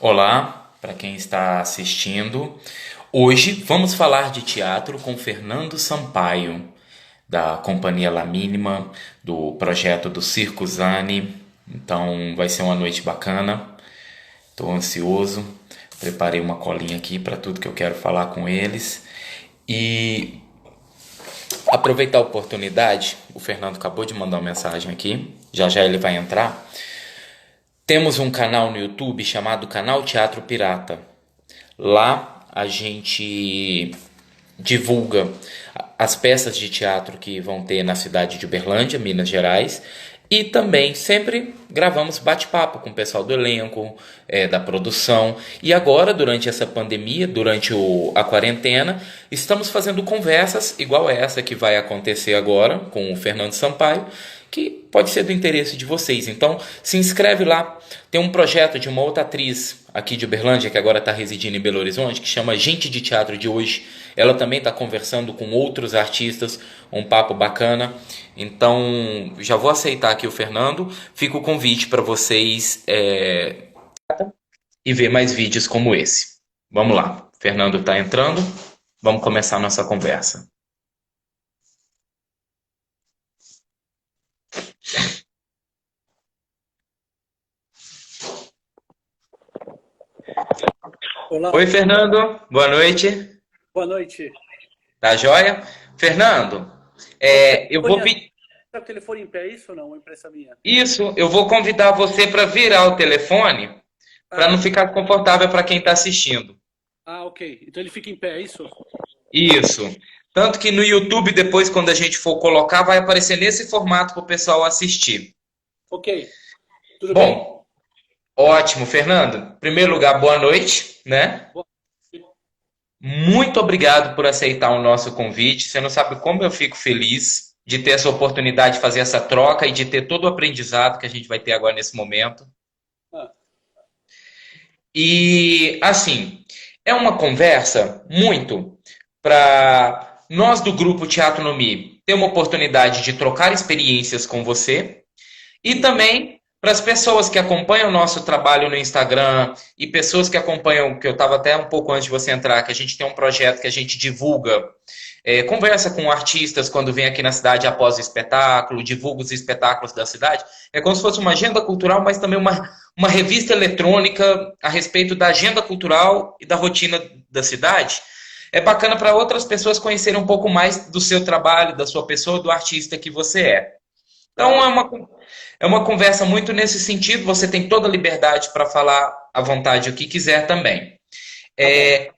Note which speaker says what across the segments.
Speaker 1: Olá, para quem está assistindo. Hoje vamos falar de teatro com Fernando Sampaio, da Companhia La Mínima, do projeto do Circo Zani. Então vai ser uma noite bacana. Estou ansioso. Preparei uma colinha aqui para tudo que eu quero falar com eles. E aproveitar a oportunidade, o Fernando acabou de mandar uma mensagem aqui. Já já ele vai entrar. Temos um canal no YouTube chamado Canal Teatro Pirata. Lá a gente divulga as peças de teatro que vão ter na cidade de Uberlândia, Minas Gerais, e também sempre gravamos bate-papo com o pessoal do elenco, da produção. E agora, durante essa pandemia, durante a quarentena, estamos fazendo conversas igual essa que vai acontecer agora com o Fernando Sampaio, que pode ser do interesse de vocês. Então, se inscreve lá. Tem um projeto de uma outra atriz aqui de Uberlândia, que agora está residindo em Belo Horizonte, que chama Gente de Teatro de Hoje. Ela também está conversando com outros artistas, um papo bacana. Então, já vou aceitar aqui o Fernando. Fica o convite para vocês e ver mais vídeos como esse. Vamos lá. O Fernando está entrando. Vamos começar a nossa conversa.
Speaker 2: Olá,
Speaker 1: Oi, Fernando. Boa noite.
Speaker 2: boa noite.
Speaker 1: Tá joia? Fernando,
Speaker 2: O
Speaker 1: eu
Speaker 2: telefone,
Speaker 1: vou pedir.
Speaker 2: é o telefone em pé, é isso ou não? Uma impressa minha.
Speaker 1: Isso, eu vou convidar você para virar o telefone para não
Speaker 2: Ah,
Speaker 1: ficar desconfortável para quem está assistindo.
Speaker 2: ok. Então ele fica em pé, é isso?
Speaker 1: Isso. Tanto que no YouTube, depois, quando a gente for colocar, vai aparecer nesse formato para o pessoal assistir.
Speaker 2: Ok. Tudo bem?
Speaker 1: Bom, ótimo, Fernando. Em primeiro lugar, boa noite, né?
Speaker 2: Boa-
Speaker 1: Muito obrigado por aceitar o nosso convite. Você não sabe como eu fico feliz de ter essa oportunidade de fazer essa troca e de ter todo o aprendizado que a gente vai ter agora nesse momento.
Speaker 2: ah,
Speaker 1: E assim, é uma conversa muito para nós do grupo Teatro no Mi ter uma oportunidade de trocar experiências com você e também para as pessoas que acompanham o nosso trabalho no Instagram e pessoas que acompanham, que eu estava até um pouco antes de você entrar, que a gente tem um projeto que a gente divulga, conversa com artistas quando vem aqui na cidade após o espetáculo, divulga os espetáculos da cidade. É como se fosse uma agenda cultural, mas também uma revista eletrônica a respeito da agenda cultural e da rotina da cidade. É bacana para outras pessoas conhecerem um pouco mais do seu trabalho, da sua pessoa, do artista que você é. Então
Speaker 2: claro.
Speaker 1: é uma conversa muito nesse sentido. Você tem toda a liberdade para falar à vontade o que quiser também.
Speaker 2: Tá bom.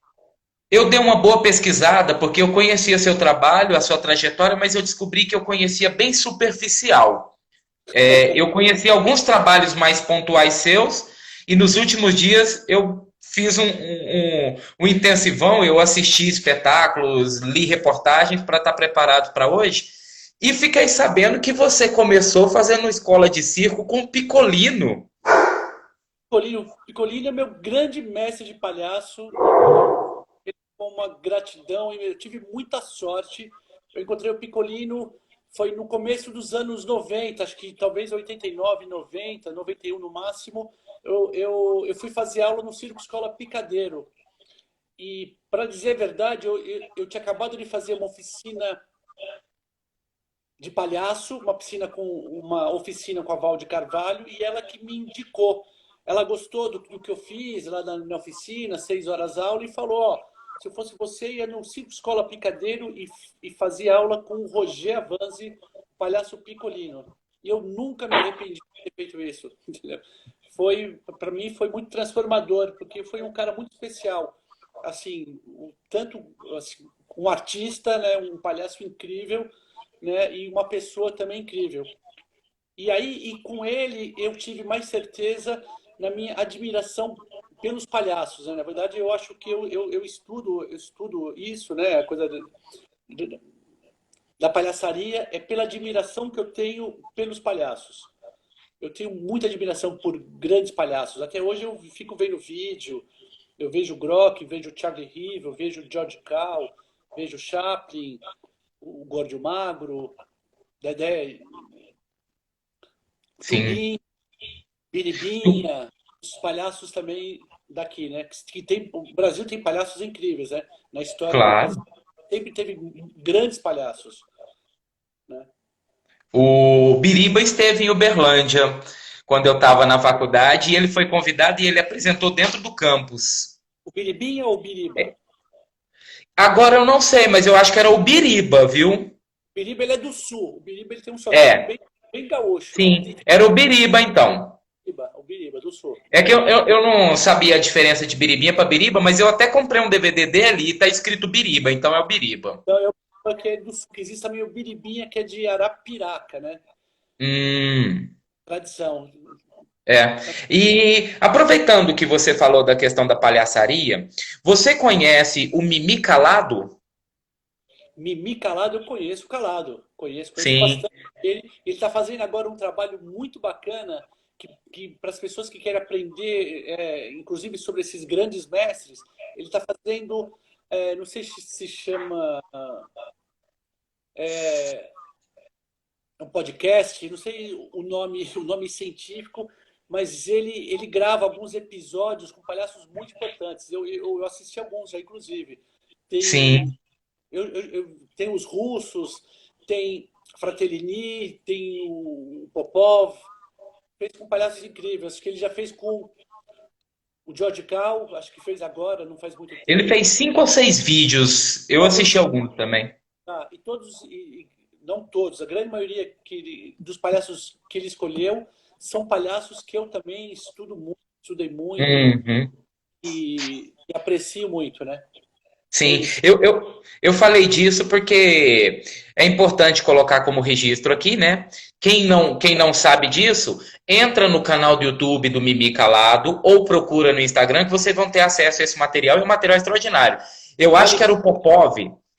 Speaker 1: Eu dei uma boa pesquisada porque eu conhecia seu trabalho, a sua trajetória, mas eu descobri que eu conhecia bem superficial. Eu conheci alguns trabalhos mais pontuais seus e nos últimos dias eu fiz um intensivão, eu assisti espetáculos, li reportagens para estar preparado para hoje e fiquei sabendo que você começou fazendo escola de circo com Picolino.
Speaker 2: Picolino é meu grande mestre de palhaço. Com uma gratidão e eu tive muita sorte. Eu encontrei o Picolino, foi no começo dos anos 90, acho que talvez 89, 90, 91 no máximo. Eu fui fazer aula no Circo Escola Picadeiro. E, para dizer a verdade, eu tinha acabado de fazer uma oficina de palhaço, uma oficina com a Val de Carvalho, e ela que me indicou. Ela gostou do que eu fiz lá na oficina, 6 horas aula, e falou, ó, se eu fosse você, ia no Circo Escola Picadeiro e fazia aula com o Roger Avanzi, palhaço Picolino. E eu nunca me arrependi de ter feito isso. Entendeu? Para mim, foi muito transformador, porque foi um cara muito especial. Assim, tanto assim, um artista, né, um palhaço incrível, né, e uma pessoa também incrível. E aí, e com ele, eu tive mais certeza na minha admiração pelos palhaços, né? Na verdade, eu acho que eu estudo isso, né? A coisa de- da palhaçaria é pela admiração que eu tenho pelos palhaços. Eu tenho muita admiração por grandes palhaços. Até hoje eu fico vendo vídeo, eu vejo o Grock, vejo o Charlie Rivel, vejo o George Cal, vejo o Chaplin, o Gordo e o Magro, Dedé,
Speaker 1: Sim.
Speaker 2: Tubinho, Biribinha, os palhaços também. daqui, né? Que tem, o Brasil tem palhaços incríveis, né? Na história do Brasil
Speaker 1: Claro.
Speaker 2: sempre teve grandes palhaços, né?
Speaker 1: O Biriba esteve em Uberlândia quando eu estava na faculdade e ele foi convidado e ele apresentou dentro do campus.
Speaker 2: O Biribinha ou o Biriba?
Speaker 1: Agora eu não sei, mas eu acho que era o Biriba, viu?
Speaker 2: O Biriba ele é do sul. O Biriba ele tem um sotaque
Speaker 1: É,
Speaker 2: bem, bem gaúcho.
Speaker 1: sim, era o Biriba então.
Speaker 2: O Biriba do sul.
Speaker 1: É que eu não sabia a diferença de biribinha para biriba, mas eu até comprei um DVD dele e tá escrito Biriba, então é o Biriba.
Speaker 2: Então eu falo que é do sul, que existe também o Biribinha, que é de Arapiraca, né?
Speaker 1: Hum.
Speaker 2: Tradição.
Speaker 1: É. E aproveitando que você falou da questão da palhaçaria, você conhece o Mimi Calado?
Speaker 2: Mimi Calado eu conheço, Calado. Conheço
Speaker 1: Sim,
Speaker 2: bastante. Ele está fazendo agora um trabalho muito bacana que para as pessoas que querem aprender, inclusive sobre esses grandes mestres, ele está fazendo, não sei se chama um podcast, não sei o nome científico, mas ele grava alguns episódios com palhaços muito importantes. Eu assisti alguns já, inclusive. Tem
Speaker 1: sim.
Speaker 2: tem os russos, tem Fratellini, tem o Popov, fez com palhaços incríveis. Acho que ele já fez com o George Cal, acho que fez agora, não faz muito
Speaker 1: Ele
Speaker 2: tempo.
Speaker 1: fez 5 ou 6 vídeos. Eu assisti alguns também.
Speaker 2: E todos, não todos, a grande maioria dos palhaços que ele escolheu são palhaços que eu também estudo muito, estudei muito
Speaker 1: Uhum.
Speaker 2: e aprecio muito, né? É
Speaker 1: Sim,
Speaker 2: isso.
Speaker 1: eu falei disso porque é importante colocar como registro aqui, né? Quem não sabe disso, entra no canal do YouTube do Mimi Calado ou procura no Instagram que vocês vão ter acesso a esse material, e é um material extraordinário. Eu acho
Speaker 2: Vale
Speaker 1: que era o Popov,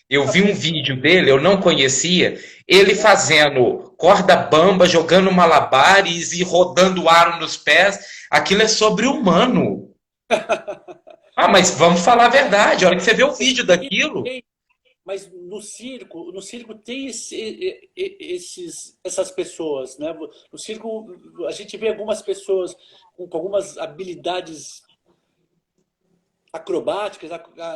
Speaker 1: eu
Speaker 2: a
Speaker 1: vi um
Speaker 2: pena.
Speaker 1: vídeo dele, eu não conhecia, ele fazendo corda bamba, jogando malabares e rodando aro nos pés. Aquilo é sobre-humano. Ah, mas vamos falar a verdade. A hora que você vê o vídeo daquilo,
Speaker 2: Mas no circo tem essas pessoas, né? No circo a gente vê algumas pessoas com algumas habilidades acrobáticas,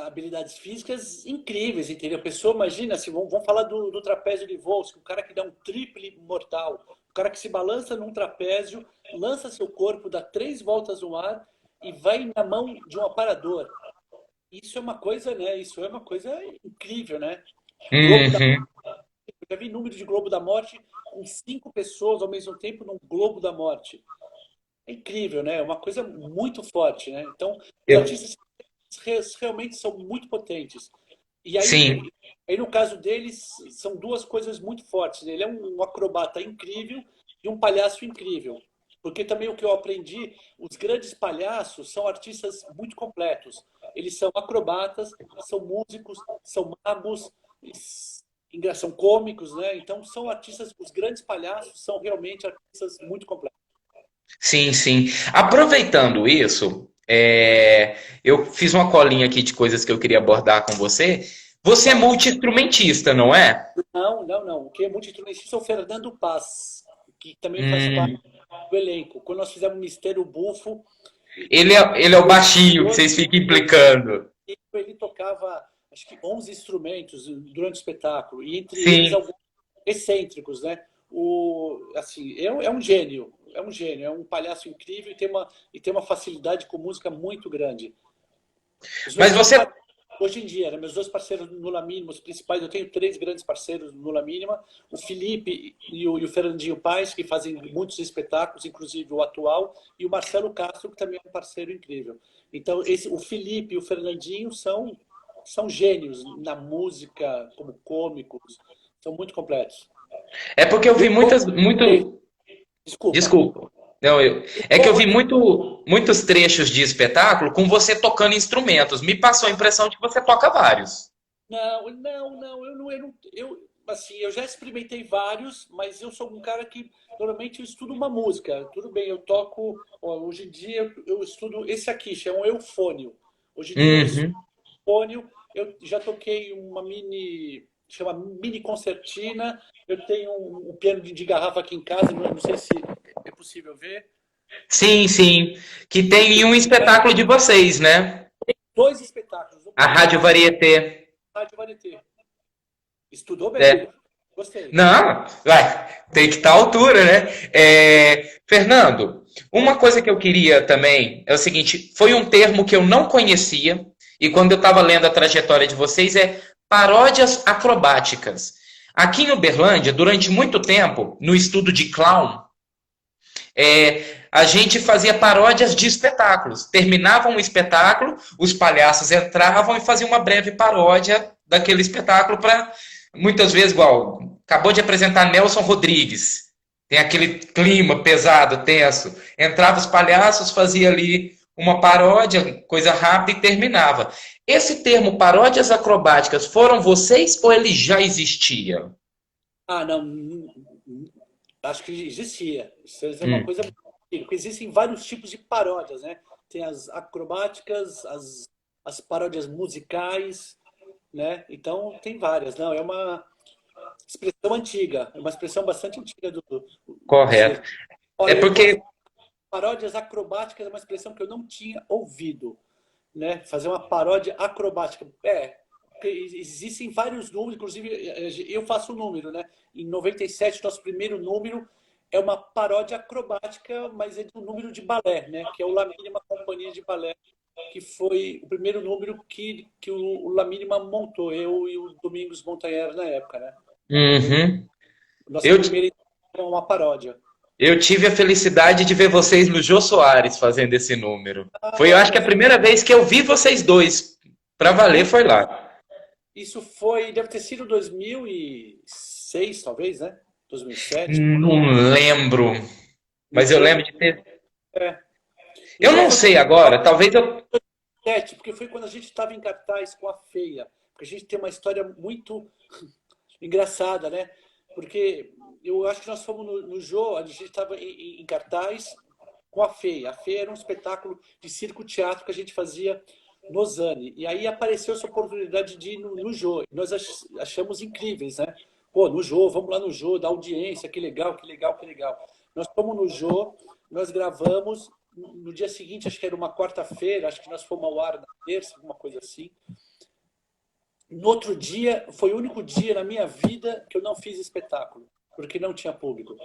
Speaker 2: habilidades físicas incríveis, entendeu? A pessoa, imagina, se vamos falar do trapézio de Volsky, o cara que dá um triple mortal, o cara que se balança num trapézio, lança seu corpo, dá 3 voltas no ar e vai na mão de um aparador. Isso é uma coisa, né? Isso é uma coisa incrível, né? Globo da
Speaker 1: uhum,
Speaker 2: Eu já vi número de Globo da Morte com 5 pessoas ao mesmo tempo num Globo da Morte. É incrível, né? É uma coisa muito forte, né? Então, os
Speaker 1: eu,
Speaker 2: artistas realmente são muito potentes. E
Speaker 1: sim,
Speaker 2: aí no caso deles, são duas coisas muito fortes. Ele é um acrobata incrível e um palhaço incrível. Porque também o que eu aprendi, os grandes palhaços são artistas muito completos. Eles são acrobatas, são músicos, são magos, são cômicos, né? Então são artistas, os grandes palhaços são realmente artistas muito completos.
Speaker 1: sim, sim. Aproveitando isso, eu fiz uma colinha aqui de coisas que eu queria abordar com você. Você é
Speaker 2: Fala.
Speaker 1: multi-instrumentista, não é?
Speaker 2: Não. O que é multi-instrumentista é o Fernando Paz, que também faz parte
Speaker 1: Hum,
Speaker 2: do elenco. Quando nós fizemos o Mistério Bufo,
Speaker 1: ele é o baixinho que vocês
Speaker 2: doze
Speaker 1: ficam implicando.
Speaker 2: ele tocava acho que 11 instrumentos durante o espetáculo, e entre eles
Speaker 1: Sim.
Speaker 2: alguns excêntricos, né? Assim, é um gênio, é um palhaço incrível e tem uma facilidade com música muito grande. Os meus
Speaker 1: Mas
Speaker 2: dois
Speaker 1: você.
Speaker 2: hoje em dia, né, meus dois parceiros no Nula Mínima, os principais, eu tenho 3 grandes parceiros no Nula Mínima, o Felipe e o Fernandinho Paes, que fazem muitos espetáculos, inclusive o atual, e o Marcelo Castro, que também é um parceiro incrível. Então, o Felipe e o Fernandinho são gênios na música, como cômicos, são muito completos.
Speaker 1: É porque eu
Speaker 2: Eu
Speaker 1: vi muitas.
Speaker 2: toco,
Speaker 1: Muito.
Speaker 2: desculpa,
Speaker 1: Desculpa. Não,
Speaker 2: eu
Speaker 1: é que eu vi
Speaker 2: toco,
Speaker 1: muitos trechos de espetáculo com você tocando instrumentos. Me passou a impressão de que você toca vários.
Speaker 2: não, assim, eu já experimentei vários, mas eu sou um cara que normalmente eu estudo uma música. Tudo bem, eu toco, ó, hoje em dia eu estudo esse aqui, chama um eufônio. Hoje em dia eu estudo
Speaker 1: Uhum.
Speaker 2: eufônio, eu já toquei uma chama mini concertina, eu tenho um piano de garrafa aqui em casa, não sei se é possível ver.
Speaker 1: Sim, sim. Que tem um espetáculo de vocês, né?
Speaker 2: Dois espetáculos, um
Speaker 1: A Rádio
Speaker 2: palhaço
Speaker 1: Varieté.
Speaker 2: e Rádio Varieté. Estudou bem,
Speaker 1: É.
Speaker 2: gostei.
Speaker 1: Não, vai, tem que estar à altura, né? Fernando, uma
Speaker 2: Oi.
Speaker 1: coisa que eu queria também é o seguinte: foi um termo que eu não conhecia, e quando eu estava lendo a trajetória de vocês, é paródias acrobáticas. Aqui em Uberlândia, durante muito tempo, no estudo de clown, a gente fazia paródias de espetáculos. Terminava um espetáculo, os palhaços entravam e faziam uma breve paródia daquele espetáculo para, muitas vezes, igual, acabou de apresentar Nelson Rodrigues. Tem aquele clima pesado, tenso. Entrava os palhaços, fazia ali uma paródia, coisa rápida e terminava. Esse termo paródias acrobáticas foram vocês ou ele já existia?
Speaker 2: Ah, não, acho que existia. Isso é uma
Speaker 1: Hum.
Speaker 2: coisa muito antiga, porque existem vários tipos de paródias, né? Tem as acrobáticas, as paródias musicais, né? Então tem várias. Não, é uma expressão antiga, é uma expressão bastante antiga do
Speaker 1: Correto.
Speaker 2: circo.
Speaker 1: É
Speaker 2: Olha, eu posso
Speaker 1: porque.
Speaker 2: paródias acrobáticas é uma expressão que eu não tinha ouvido, né? Fazer uma paródia acrobática. Porque existem vários números, inclusive eu faço o número, né? Em 97, nosso primeiro número é uma paródia acrobática, mas é do número de balé, né? Que é o La Mínima Companhia de Balé, que foi o primeiro número que o La Mínima montou, eu e o Domingos Montanher na época, né?
Speaker 1: Uhum.
Speaker 2: Nossa
Speaker 1: Eu,
Speaker 2: primeira edição é uma paródia.
Speaker 1: eu tive a felicidade de ver vocês no Jô Soares fazendo esse número. Foi, eu acho que a
Speaker 2: Olha,
Speaker 1: primeira vez que eu vi vocês dois. Pra valer foi lá.
Speaker 2: isso foi, deve ter sido 2006, talvez, né? 2007.
Speaker 1: Não lembro,
Speaker 2: Não
Speaker 1: mas eu
Speaker 2: sei.
Speaker 1: lembro de ter.
Speaker 2: É.
Speaker 1: Eu
Speaker 2: Então
Speaker 1: não
Speaker 2: foi
Speaker 1: sei agora, talvez eu.
Speaker 2: 2007, porque foi quando a gente estava em cartaz com a Feia. Porque a gente tem uma história muito engraçada, né? Porque eu acho que nós fomos no Jô, a gente estava em cartaz com a Feia. A Feia era um espetáculo de circo-teatro que a gente fazia no Zani. E aí apareceu essa oportunidade de ir no Jô. Nós achamos incríveis, né? Pô, no Jô, vamos lá no Jô, da audiência, que legal, que legal, que legal. Nós fomos no Jô, nós gravamos, no dia seguinte, acho que era uma quarta-feira, acho que nós fomos ao ar na terça, alguma coisa assim. No outro dia, foi o único dia na minha vida que eu não fiz espetáculo, porque não tinha público.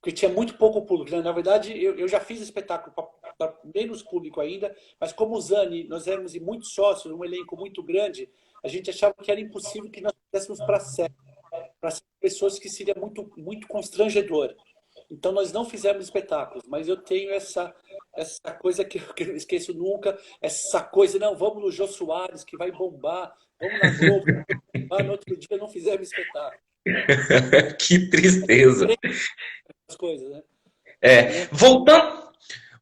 Speaker 2: Porque tinha muito pouco público, né? Na verdade, eu já fiz espetáculo para menos público ainda, mas como o Zani, nós éramos muitos sócios, um elenco muito grande, a gente achava que era impossível que nós fizéssemos para pessoas que seria muito, muito constrangedor. Então nós não fizemos espetáculos, mas eu tenho essa coisa que eu não esqueço nunca, essa coisa, não, vamos no Jô Soares, que vai bombar, vamos na Globo, no outro dia não fizemos espetáculo.
Speaker 1: Que tristeza.
Speaker 2: As coisas, né?
Speaker 1: É,
Speaker 2: Né?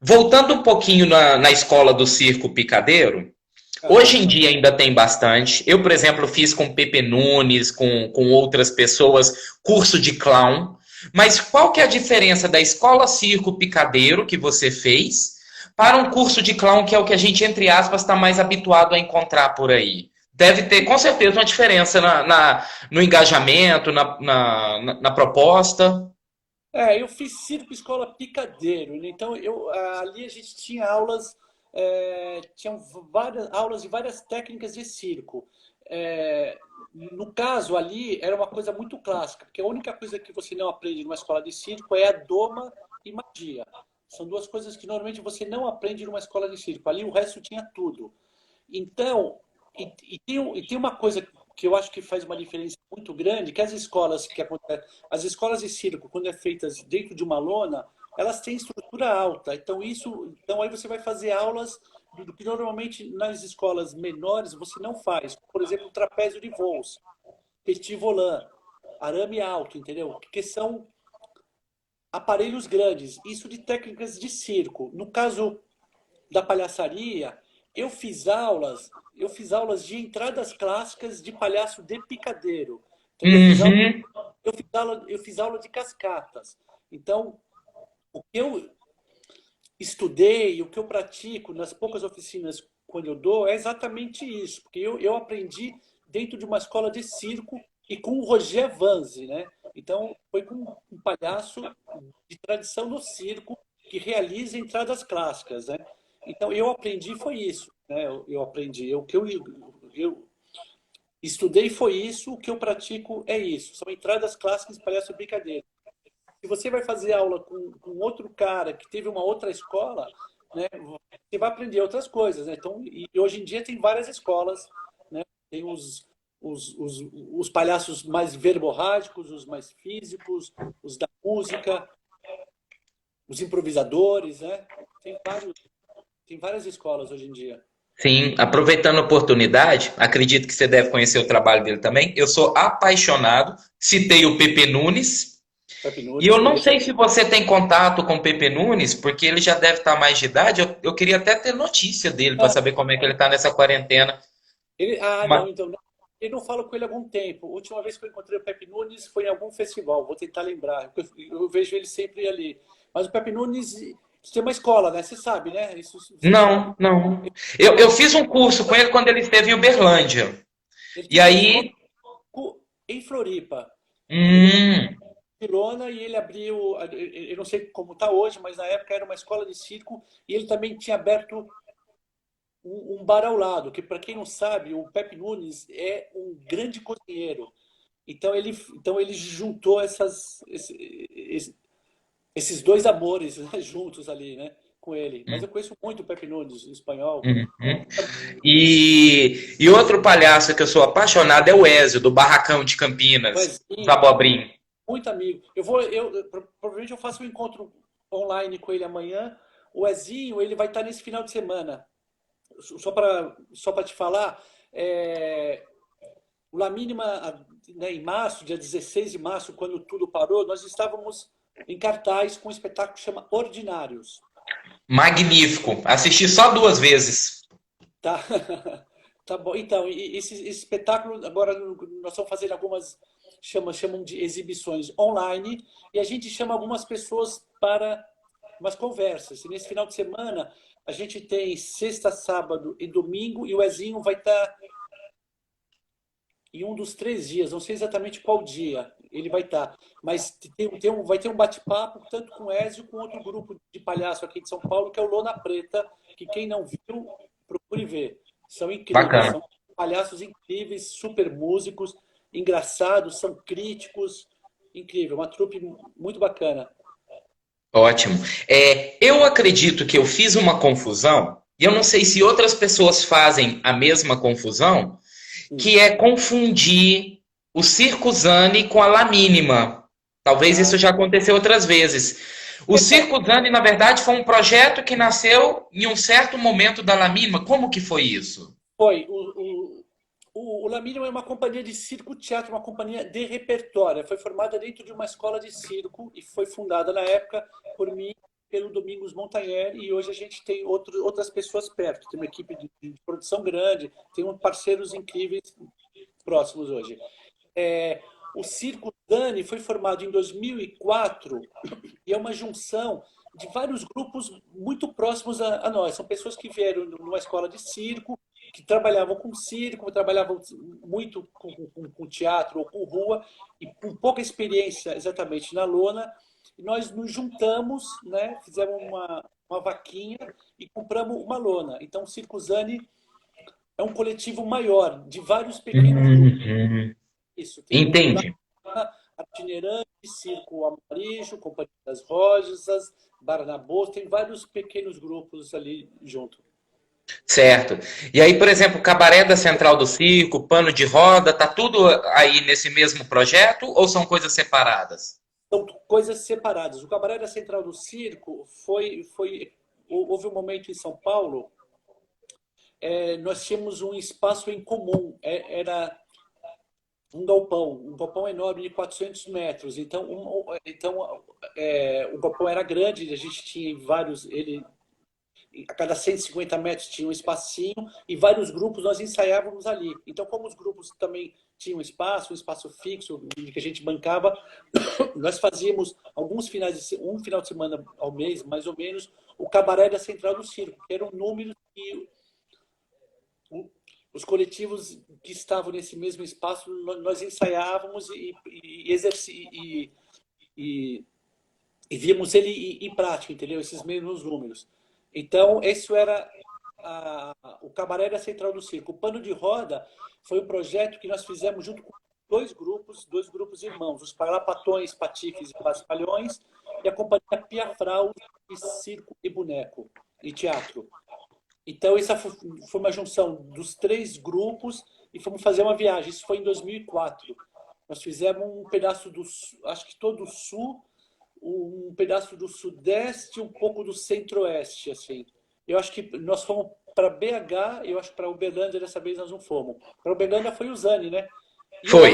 Speaker 1: voltando um pouquinho na escola do circo picadeiro, hoje
Speaker 2: Aham.
Speaker 1: em dia ainda tem bastante. Eu, por exemplo, fiz com Pepe Nunes, com outras pessoas, curso de clown. Mas qual que é a diferença da escola circo picadeiro que você fez para um curso de clown que é o que a gente, entre aspas, está mais habituado a encontrar por aí? Deve ter, com certeza, uma diferença no engajamento, na proposta.
Speaker 2: Eu fiz circo escola picadeiro, né? Então ali a gente tinha aulas, tinham várias aulas de várias técnicas de circo. No caso ali era uma coisa muito clássica, porque a única coisa que você não aprende numa escola de circo é a doma e magia. São duas coisas que normalmente você não aprende numa escola de circo. Ali o resto tinha tudo. Então, e tem uma coisa que eu acho que faz uma diferença muito grande, que as escolas de circo, quando é feitas dentro de uma lona, elas têm estrutura alta. Então aí você vai fazer aulas do que normalmente nas escolas menores você não faz. Por exemplo, trapézio de voos, petit volant, arame alto, entendeu? Que são aparelhos grandes. Isso de técnicas de circo. No caso da palhaçaria, eu fiz aulas de entradas clássicas de palhaço de picadeiro. Entendeu?
Speaker 1: Uhum.
Speaker 2: Eu fiz aula de cascatas. Então, o que eu estudei, o que eu pratico nas poucas oficinas quando eu dou é exatamente isso, porque eu aprendi dentro de uma escola de circo e com o Roger Vanzi, né? Então, foi com um palhaço de tradição no circo que realiza entradas clássicas, né? Então, eu aprendi foi isso, né? Eu aprendi. O que eu estudei foi isso, o que eu pratico é isso. São entradas clássicas de palhaço brincadeira. Se você vai fazer aula com outro cara que teve uma outra escola, né, você vai aprender outras coisas, né? Então, e hoje em dia tem várias escolas, né? Tem os palhaços mais verborrágicos, os mais físicos, os da música, os improvisadores, né? Tem várias escolas hoje em dia.
Speaker 1: Sim, aproveitando a oportunidade, acredito que você deve conhecer o trabalho dele também. Eu sou apaixonado, citei o Pepe Nunes,
Speaker 2: Pepe
Speaker 1: e
Speaker 2: Nunes,
Speaker 1: eu não
Speaker 2: conheço.
Speaker 1: sei se você tem contato com o Pepe Nunes, porque ele já deve estar mais de idade. Eu queria até ter notícia dele para
Speaker 2: Ah,
Speaker 1: saber como é que ele está nessa quarentena.
Speaker 2: não,
Speaker 1: Mas,
Speaker 2: então, eu não falo com ele há algum tempo. A última vez que eu encontrei o Pepe Nunes foi em algum festival, vou tentar lembrar. Eu vejo ele sempre ali. Mas o Pepe Nunes tem uma escola, né? Você sabe, né? Isso você sabe.
Speaker 1: não, não. Eu fiz um curso com ele quando ele esteve em Uberlândia.
Speaker 2: Ele
Speaker 1: E
Speaker 2: tem uma escola
Speaker 1: aí,
Speaker 2: em Floripa. Ele é
Speaker 1: hum,
Speaker 2: de Girona e ele abriu, eu não sei como está hoje, mas na época era uma escola de circo e ele também tinha aberto um bar ao lado, que para quem não sabe, o Pepe Nunes é um grande cozinheiro. Então ele juntou esses dois amores, né, juntos ali, né, com ele. Mas eu conheço muito o Pepe Nunes, o espanhol.
Speaker 1: uhum. E outro palhaço que eu sou apaixonado é o Ezio, do Barracão de Campinas,
Speaker 2: Mas,
Speaker 1: os
Speaker 2: sim,
Speaker 1: Abobrinhos.
Speaker 2: muito amigo. Provavelmente eu faço um encontro online com ele amanhã. O Ezinho, ele vai estar nesse final de semana. Só para te falar, o La Mínima, né, em março, dia 16 de março, quando tudo parou, nós estávamos em cartaz com um espetáculo que chama Ordinários.
Speaker 1: Magnífico. Assisti só duas vezes.
Speaker 2: Tá, tá bom. Então, esse espetáculo, agora nós estamos fazendo algumas, chamam de exibições online, e a gente chama algumas pessoas para umas conversas. E nesse final de semana, a gente tem sexta, sábado e domingo, e o Ezinho vai estar em um dos 3 dias, não sei exatamente qual dia ele vai estar, mas vai ter um bate-papo tanto com o Ezio com outro grupo de palhaço aqui de São Paulo, que é o Lona Preta, que quem não viu, procure ver. São incríveis,
Speaker 1: Bacana.
Speaker 2: são palhaços incríveis, super músicos, engraçados, são críticos, incrível, uma trupe muito bacana.
Speaker 1: Ótimo. Eu acredito que eu fiz uma confusão, e eu não sei se outras pessoas fazem a mesma confusão,
Speaker 2: Hum.
Speaker 1: que é confundir o Circo Zani com a La Mínima. Talvez
Speaker 2: Ah,
Speaker 1: isso já aconteceu outras vezes. O
Speaker 2: então,
Speaker 1: Circo Zani, na verdade, foi um projeto que nasceu em um certo momento da La Mínima. Como que foi isso?
Speaker 2: foi. O Lamínio é uma companhia de circo-teatro, uma companhia de repertório. Foi formada dentro de uma escola de circo e foi fundada na época por mim, pelo Domingos Montanher, e hoje a gente tem outras pessoas perto. Tem uma equipe de produção grande, tem parceiros incríveis próximos hoje. O Circo Dani foi formado em 2004 e é uma junção de vários grupos muito próximos a nós. São pessoas que vieram numa escola de circo, que trabalhavam com circo, trabalhavam muito com teatro ou com rua, e com pouca experiência exatamente na lona. E nós nos juntamos, né, fizemos uma vaquinha e compramos uma lona. Então, o Circo Zani é um coletivo maior, de vários pequenos grupos.
Speaker 1: Uhum.
Speaker 2: Isso, tem o
Speaker 1: Entendi.
Speaker 2: Itinerante, Circo Amarillo, Companhia das Rosas, Barnabôs, tem vários pequenos grupos ali junto.
Speaker 1: Certo. E aí, por exemplo, o Cabaré da Central do Circo, Pano de Roda, tá tudo aí nesse mesmo projeto ou são coisas separadas?
Speaker 2: São coisas separadas. O Cabaré da Central do Circo houve um momento em São Paulo, nós tínhamos um espaço em comum, era um galpão enorme de 400 metros. O galpão era grande, a gente tinha vários, a cada 150 metros tinha um espacinho e vários grupos nós ensaiávamos ali. Então, como os grupos também tinham espaço, um espaço fixo que a gente bancava, nós fazíamos um final de semana ao mês, mais ou menos, o cabaré da Central do Circo, que era um número que os coletivos que estavam nesse mesmo espaço nós ensaiávamos e e víamos ele em prática, entendeu? Esses mesmos números. Então, esse era o cabaré da Central do Circo. O Pano de Roda foi um projeto que nós fizemos junto com dois grupos irmãos, os Palapatões, Patifes e Paspalhões, e a companhia Piafrau de Circo e Boneco, e Teatro. Então, essa foi uma junção dos três grupos e fomos fazer uma viagem. Isso foi em 2004. Nós fizemos um pedaço do, acho que todo o sul, um pedaço do sudeste, um pouco do centro-oeste, assim. Eu acho que nós fomos para BH, eu acho que para Uberlândia dessa vez nós não fomos. Para Uberlândia foi o Zani, né? E
Speaker 1: Foi.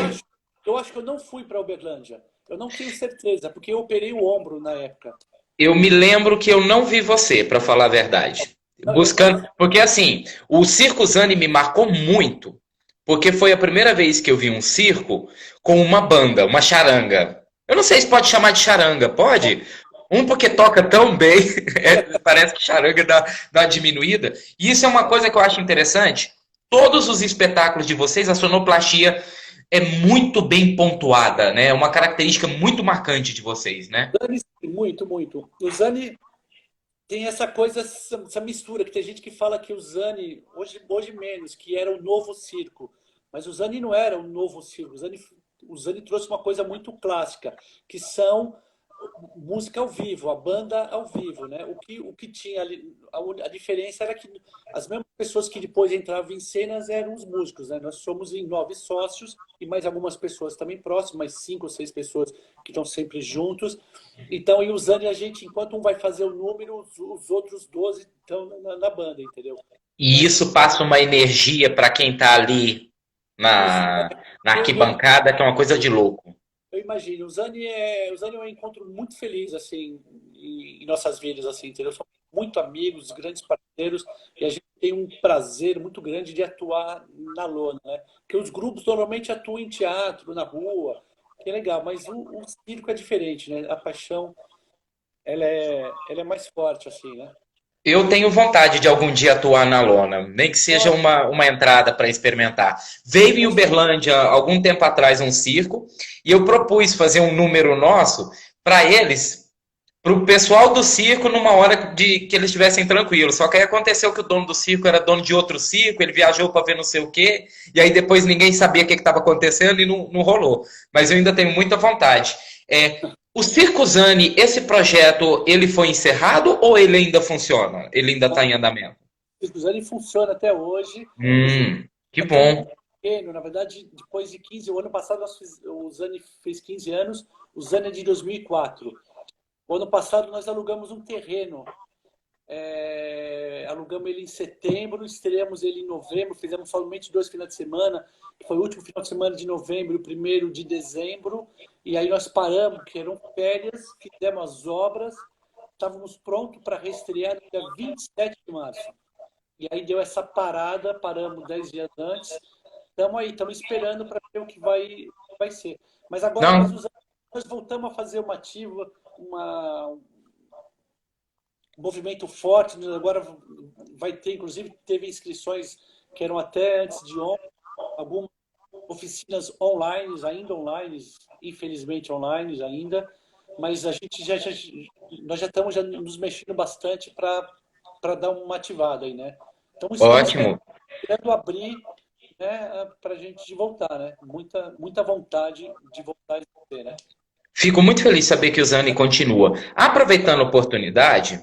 Speaker 2: eu acho que eu não fui para Uberlândia. Eu não tenho certeza, porque eu operei o ombro na época.
Speaker 1: Eu me lembro que eu não vi você, para falar a verdade.
Speaker 2: Não, eu não.
Speaker 1: Buscando, porque assim, o Circo Zani me marcou muito, porque foi a primeira vez que eu vi um circo com uma banda, uma charanga. Eu não sei se pode chamar de charanga, pode? Um porque toca tão bem, parece que charanga dá uma diminuída. E isso é uma coisa que eu acho interessante. Todos os espetáculos de vocês, a sonoplastia é muito bem pontuada, né? É uma característica muito marcante de vocês, né?
Speaker 2: Zani, muito, muito. O Zani tem essa coisa, essa mistura, que tem gente que fala que o Zani, hoje menos, que era o novo circo. Mas o Zani não era o novo circo. O Zani trouxe uma coisa muito clássica, que são música ao vivo, a banda ao vivo, né? O que tinha ali, a diferença era que as mesmas pessoas que depois entravam em cenas eram os músicos, né? Nós somos em 9 sócios e mais algumas pessoas também próximas, mais 5 ou 6 pessoas que estão sempre juntos. Então, e usando a gente, enquanto um vai fazer o número, os outros 12 estão na banda, entendeu?
Speaker 1: E isso passa uma energia para quem está ali na, na
Speaker 2: Eu
Speaker 1: arquibancada, que é uma coisa de louco.
Speaker 2: Eu imagino. O Zani é um encontro muito feliz, assim, em nossas vidas, assim, entendeu? Somos muito amigos, grandes parceiros, e a gente tem um prazer muito grande de atuar na lona, né? Porque os grupos normalmente atuam em teatro, na rua, que é legal, mas o circo é diferente, né? A paixão, ela é mais forte, assim, né?
Speaker 1: Eu tenho vontade de algum dia atuar na lona, nem que seja
Speaker 2: Nossa,
Speaker 1: uma entrada para experimentar. Veio em
Speaker 2: com
Speaker 1: Uberlândia, algum tempo atrás, um circo, e eu propus fazer um número nosso para eles, para o pessoal do circo, numa hora de que eles estivessem tranquilos. Só que aí aconteceu que o dono do circo era dono de outro circo, ele viajou para ver não sei o quê, e aí depois ninguém sabia o que estava acontecendo e não rolou. Mas eu ainda tenho muita vontade. O Circo Zani, esse projeto, ele foi encerrado ou ele ainda funciona? Ele ainda está em andamento?
Speaker 2: o Zani funciona até hoje.
Speaker 1: Que
Speaker 2: Até um
Speaker 1: bom.
Speaker 2: pequeno, na verdade, depois de 15, o ano passado o Zani fez 15 anos, o Zani é de 2004. O ano passado nós alugamos um terreno, alugamos ele em setembro, estreamos ele em novembro, fizemos somente 2 finais de semana, foi o último final de semana de novembro, o primeiro de dezembro, e aí nós paramos, que eram férias, fizemos as obras, estávamos prontos para reestrear no dia 27 de março. E aí deu essa parada, paramos 10 dias antes, estamos aí, estamos esperando para ver o que vai ser. Mas agora
Speaker 1: Não,
Speaker 2: nós voltamos a fazer uma ativa, um movimento forte. Agora vai ter, inclusive, teve inscrições que eram até antes de ontem, algumas oficinas online, infelizmente online ainda, mas a gente nós já estamos nos mexendo bastante para dar uma ativada aí, né? Então estamos
Speaker 1: ótimo.
Speaker 2: esperando abrir, né, para a gente voltar, né? Muita vontade de voltar a ser, né?
Speaker 1: Fico muito feliz de saber que o Zani continua. Aproveitando a oportunidade,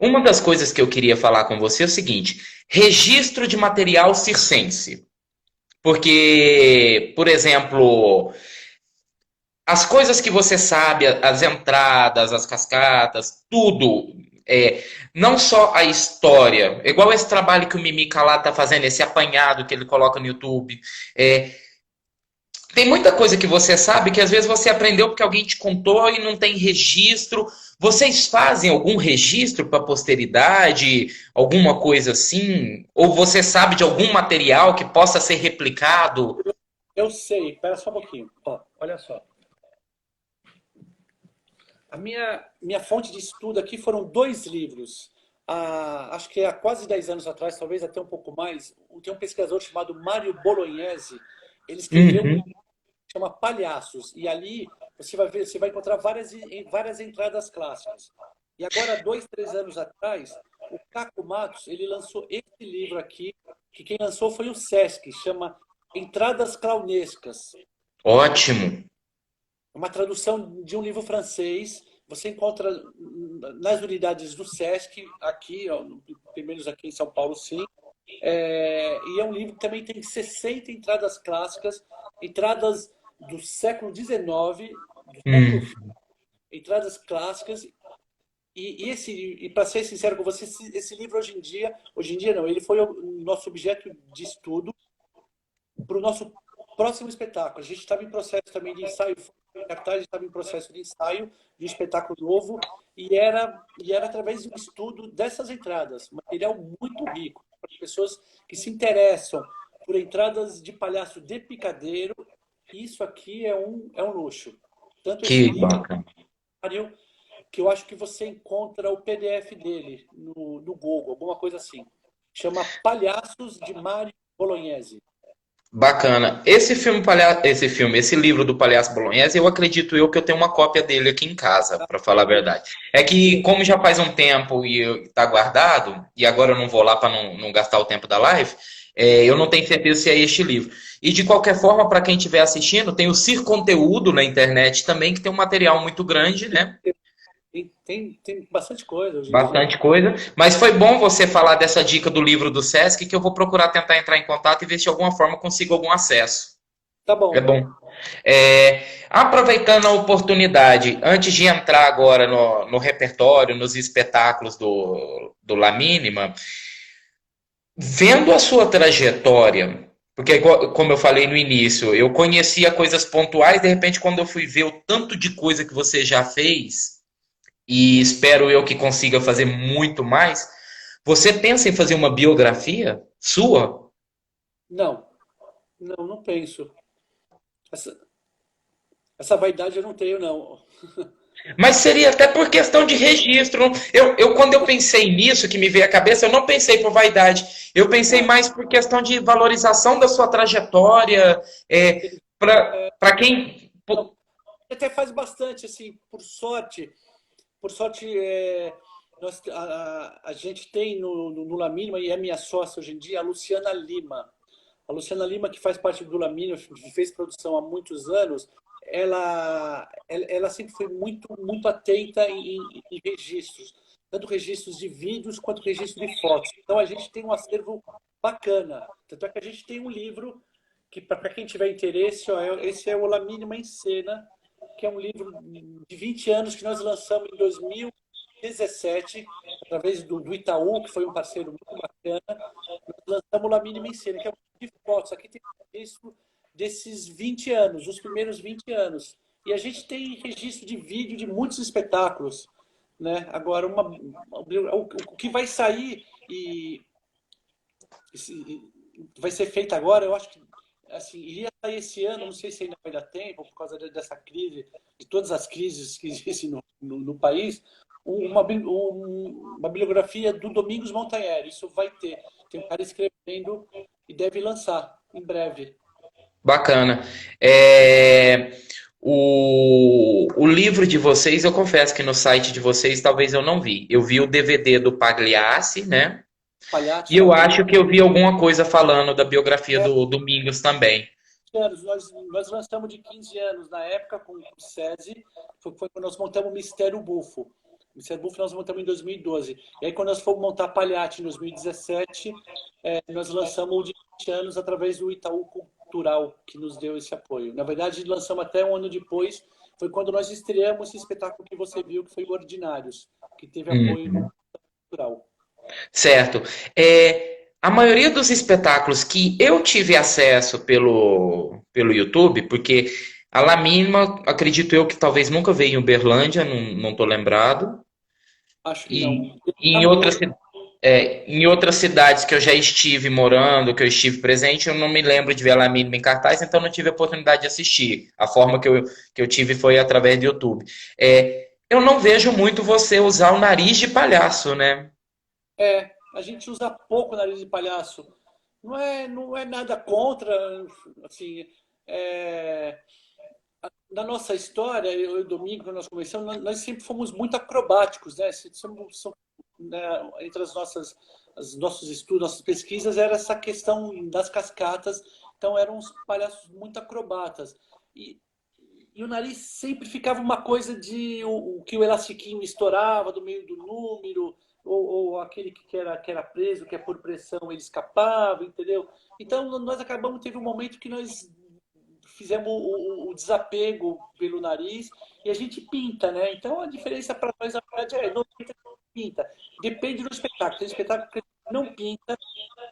Speaker 1: uma das coisas que eu queria falar com você é o seguinte: registro de material circense. Porque, por exemplo, as coisas que você sabe, as entradas, as cascatas, tudo. Não só a história, igual esse trabalho que o Mimica lá tá fazendo, esse apanhado que ele coloca no YouTube. É, tem muita coisa que você sabe que às vezes você aprendeu porque alguém te contou e não tem registro. Vocês fazem algum registro para a posteridade, alguma coisa assim? Ou você sabe de algum material que possa ser replicado?
Speaker 2: Eu sei, espera só um pouquinho. Ó, olha só. A minha fonte de estudo aqui foram 2 livros. Acho que há quase 10 anos atrás, talvez até um pouco mais, tem um pesquisador chamado Mário Bolognese. Ele escreveu um
Speaker 1: Uhum.
Speaker 2: livro que chama Palhaços. E ali você vai ver, você vai encontrar várias entradas clássicas. E agora, 2, 3 anos atrás, o Caco Matos, ele lançou esse livro aqui, que quem lançou foi o Sesc, chama Entradas Clownescas.
Speaker 1: Ótimo.
Speaker 2: Uma tradução de um livro francês. Você encontra nas unidades do Sesc, aqui, ó, pelo menos aqui em São Paulo, sim. E é um livro que também tem 60 entradas clássicas, entradas do século XIX, do século
Speaker 1: Hum.
Speaker 2: XX, entradas clássicas. E para ser sincero com você, esse livro hoje em dia não, ele foi o nosso objeto de estudo para o nosso próximo espetáculo. A gente estava em processo também de ensaio, cartaz estava em processo de ensaio de um espetáculo novo e era através de um estudo dessas entradas, material muito rico para pessoas que se interessam por entradas de palhaço de picadeiro. Isso aqui é um luxo. Tanto esse
Speaker 1: Que
Speaker 2: livro,
Speaker 1: bacana.
Speaker 2: que eu acho que você encontra o PDF dele no Google, alguma coisa assim. Chama Palhaços de Mário Bolognese.
Speaker 1: Bacana. Esse livro do Palhaço Bolognese, eu acredito que eu tenho uma cópia dele aqui em casa,
Speaker 2: Tá?
Speaker 1: para falar a
Speaker 2: Tem,
Speaker 1: verdade. É que,
Speaker 2: tem.
Speaker 1: como já faz um tempo e está guardado, e agora eu não vou lá para não gastar o tempo da live, eu não tenho certeza se é este livro. E de qualquer forma, para quem estiver assistindo, tem o Cir Conteúdo na internet também, que tem um material muito grande, né?
Speaker 2: Tem bastante coisa hoje em dia.
Speaker 1: Bastante coisa. Mas foi bom você falar dessa dica do livro do Sesc, que eu vou procurar tentar entrar em contato e ver se de alguma forma consigo algum acesso.
Speaker 2: Tá
Speaker 1: É
Speaker 2: bom.
Speaker 1: bom. Aproveitando a oportunidade, antes de entrar agora no repertório, nos espetáculos do La Mínima, vendo a sua trajetória, porque, como eu falei no início, eu conhecia coisas pontuais, de repente, quando eu fui ver o tanto de coisa que você já fez, e espero eu que consiga fazer muito mais, você pensa em fazer uma biografia sua?
Speaker 2: Não, não penso. Essa, essa vaidade eu não tenho, não.
Speaker 1: Mas seria até por questão de registro. Quando eu pensei nisso, que me veio à cabeça, eu não pensei por vaidade. Eu pensei
Speaker 2: Ah,
Speaker 1: mais por questão de valorização da sua trajetória.
Speaker 2: entendi.
Speaker 1: Para quem.
Speaker 2: Não, até faz bastante, assim, por sorte, a gente tem no La Mínima, e é minha sócia hoje em dia, a Luciana Lima. A Luciana Lima, que faz parte do La Mínima, que fez produção há muitos anos, ela sempre foi muito atenta em registros, tanto registros de vídeos quanto registros de fotos. Então a gente tem um acervo bacana. Tanto é que a gente tem um livro que, para quem tiver interesse, ó, esse é o La Mínima em Cena, que é um livro de 20 anos que nós lançamos em 2017, através do Itaú, que foi um parceiro muito bacana. Nós lançamos o La Mínima em Cena, que é um livro de fotos. Aqui tem um registro desses 20 anos, os primeiros 20 anos. E a gente tem registro de vídeo de muitos espetáculos. Né? Agora, o que vai sair vai ser feito agora, eu acho que assim, iria sair esse ano, não sei se ainda vai dar tempo, por causa dessa crise, de todas as crises que existem no país, uma bibliografia do Domingos Montanher. Isso vai ter. Tem um cara escrevendo e deve lançar em breve.
Speaker 1: Bacana. É, o livro de vocês, eu confesso que no site de vocês talvez eu não vi. Eu vi o DVD do Pagliassi, né? E
Speaker 2: Palhaço,
Speaker 1: eu
Speaker 2: aquele
Speaker 1: acho que eu vi alguma coisa falando da biografia do Domingos também.
Speaker 2: anos. Nós lançamos de 15 anos na época com o SESI, foi quando nós montamos o Mistério Bufo. O Mistério Bufo nós montamos em 2012. E aí, quando nós fomos montar a Palhate em 2017, nós lançamos o de 20 anos através do Itaú Cultural, que nos deu esse apoio. Na verdade, lançamos até um ano depois, foi quando nós estreamos esse espetáculo que você viu, que foi o Ordinários, que teve apoio do
Speaker 1: Hum,
Speaker 2: Cultural.
Speaker 1: certo. A maioria dos espetáculos que eu tive acesso pelo YouTube, porque a La Mínima, acredito eu que talvez nunca veio em Uberlândia, não estou lembrado.
Speaker 2: Acho que não.
Speaker 1: E
Speaker 2: Ele
Speaker 1: em
Speaker 2: tá no
Speaker 1: outras,
Speaker 2: Globo.
Speaker 1: em outras cidades que eu já estive morando, que eu estive presente, eu não me lembro de ver a La Mínima em cartaz, então não tive a oportunidade de assistir. A forma que eu tive foi através do YouTube. Eu não vejo muito você usar o nariz de palhaço, né?
Speaker 2: A gente usa pouco nariz de palhaço. Não é nada contra, assim, é, na nossa história, eu e o Domingo, quando nós começamos, nós sempre fomos muito acrobáticos, né? Né, entre os nossos estudos, nossas pesquisas, era essa questão das cascatas. Então, eram uns palhaços muito acrobatas. E, e o nariz sempre ficava uma coisa de o que o elastiquinho estourava do meio do número, ou aquele que era preso, que é por pressão, ele escapava, entendeu? Então, nós acabamos, teve um momento que nós fizemos o desapego pelo nariz e a gente pinta, né? Então, a diferença para nós, na verdade, é 90 pinta. Depende do espetáculo. Tem espetáculo que não pinta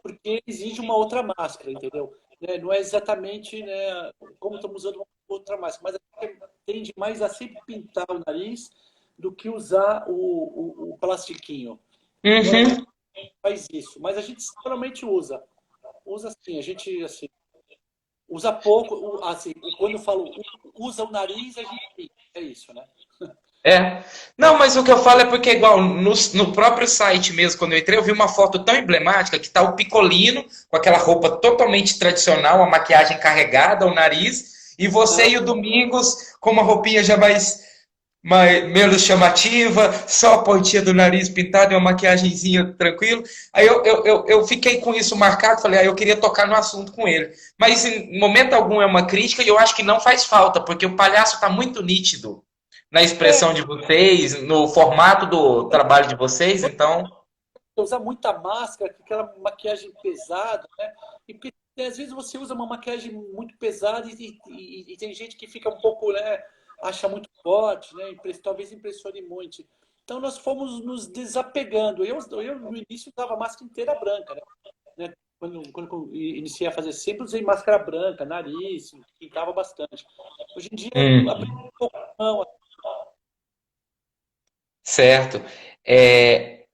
Speaker 2: porque exige uma outra máscara, entendeu? Né? Não é exatamente, né, como estamos usando uma outra máscara, mas a gente tende mais a sempre pintar o nariz do que usar o plastiquinho. Normalmente
Speaker 1: Uhum.
Speaker 2: faz isso, mas a gente geralmente usa assim, a gente assim, usa pouco, assim, quando eu falo usa o nariz, a gente pinta, é isso, né?
Speaker 1: É. Não, mas o que eu falo é porque, igual, no próprio site mesmo, quando eu entrei, eu vi uma foto tão emblemática que tá o Picolino com aquela roupa totalmente tradicional, a maquiagem carregada, o nariz, e você
Speaker 2: Ah,
Speaker 1: e o Domingos com uma roupinha já mais menos chamativa, só a pontinha do nariz pintado e uma maquiagemzinha tranquilo. Aí eu fiquei com isso marcado, falei, eu queria tocar no assunto com ele. Mas em momento algum é uma crítica e eu acho que não faz falta, porque o palhaço tá muito nítido na expressão de vocês, no formato do trabalho de vocês, então.
Speaker 2: usar muita máscara, aquela maquiagem pesada, né? E porque às vezes você usa uma maquiagem muito pesada e tem gente que fica um pouco, né? Acha muito forte, né? Talvez impressione muito. Então nós fomos nos desapegando. Eu no início usava a máscara inteira branca, né? Quando eu iniciei a fazer sempre usei máscara branca, nariz, pintava bastante. Hoje em dia aprendi
Speaker 1: Hum,
Speaker 2: um pouco a mão.
Speaker 1: certo. É,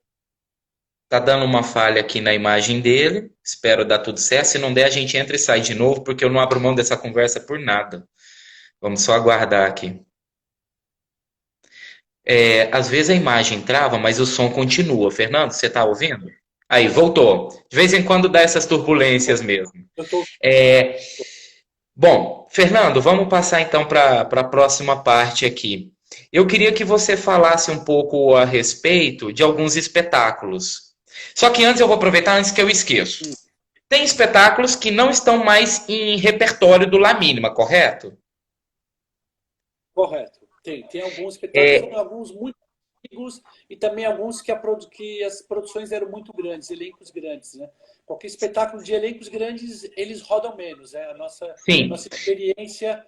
Speaker 1: tá dando uma falha aqui na imagem dele. Espero dar tudo certo. Se não der, a gente entra e sai de novo, porque eu não abro mão dessa conversa por nada. Vamos só aguardar aqui. É, às vezes a imagem trava, mas o som continua. Fernando, você está ouvindo? Aí, voltou. De vez em quando dá essas turbulências mesmo.
Speaker 2: Eu tô,
Speaker 1: É, bom, Fernando, vamos passar então para a próxima parte aqui. Eu queria que você falasse um pouco a respeito de alguns espetáculos. Só que antes eu vou aproveitar antes que eu esqueço. Tem espetáculos que não estão mais em repertório do La Mínima, correto?
Speaker 2: correto. Tem alguns espetáculos, são
Speaker 1: É,
Speaker 2: alguns muito antigos e também alguns que as produções eram muito grandes, elencos grandes, né? Qualquer espetáculo de elencos grandes, eles rodam menos, né?
Speaker 1: sim.
Speaker 2: Nossa experiência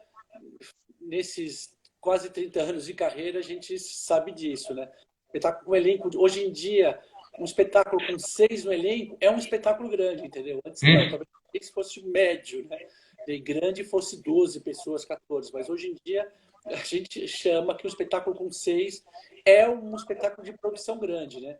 Speaker 2: nesses quase 30 anos de carreira, a gente sabe disso, né? Espetáculo com elenco, hoje em dia, um espetáculo com 6 no elenco é um espetáculo grande, entendeu? Antes não,
Speaker 1: Hum,
Speaker 2: talvez fosse médio, né? E grande fosse 12 pessoas, 14, mas hoje em dia a gente chama que o espetáculo com 6 é um espetáculo de produção grande, né?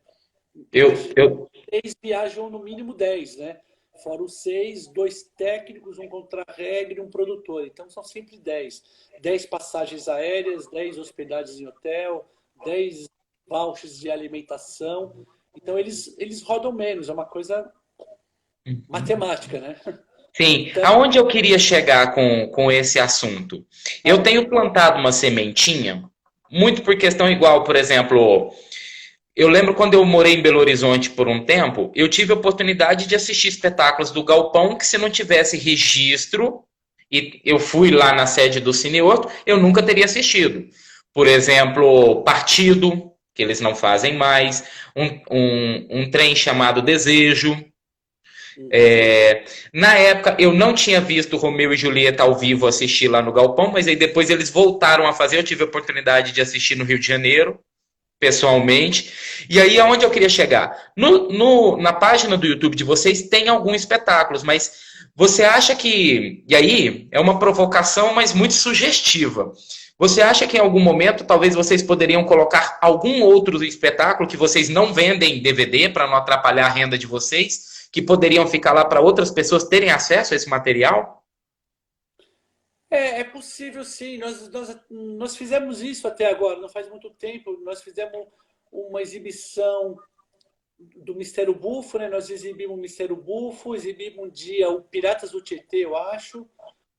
Speaker 1: eu,
Speaker 2: Hoje,
Speaker 1: eu,
Speaker 2: 6 viajam no mínimo 10, né? Fora os 6, 2 técnicos, um contra-regra e um produtor. Então, são sempre 10. 10 passagens aéreas, 10 hospedagens em hotel, 10 vouchers de alimentação. Então, eles rodam menos. É uma coisa matemática, né?
Speaker 1: sim.
Speaker 2: Então,
Speaker 1: Aonde eu queria chegar com esse assunto? Eu
Speaker 2: aonde?
Speaker 1: tenho plantado uma sementinha, muito por questão igual, por exemplo, eu lembro quando eu morei em Belo Horizonte por um tempo, eu tive a oportunidade de assistir espetáculos do Galpão que se não tivesse registro, e eu fui lá na sede do Cineorto, eu nunca teria assistido. Por exemplo, Partido, que eles não fazem mais, um trem chamado Desejo.
Speaker 2: Uhum.
Speaker 1: Na época eu não tinha visto Romeu e Julieta ao vivo assistir lá no Galpão, mas aí depois eles voltaram a fazer, eu tive a oportunidade de assistir no Rio de Janeiro pessoalmente. E aí, aonde eu queria chegar? Na página do YouTube de vocês tem alguns espetáculos, mas você acha que. E aí, é uma provocação, mas muito sugestiva. Você acha que em algum momento talvez vocês poderiam colocar algum outro espetáculo que vocês não vendem em DVD para não atrapalhar a renda de vocês, que poderiam ficar lá para outras pessoas terem acesso a esse material?
Speaker 2: É possível sim. Nós fizemos isso até agora, não faz muito tempo. Nós fizemos uma exibição do Mistério Bufo, né? Nós exibimos o Mistério Bufo, exibimos um dia o Piratas do Tietê, eu acho.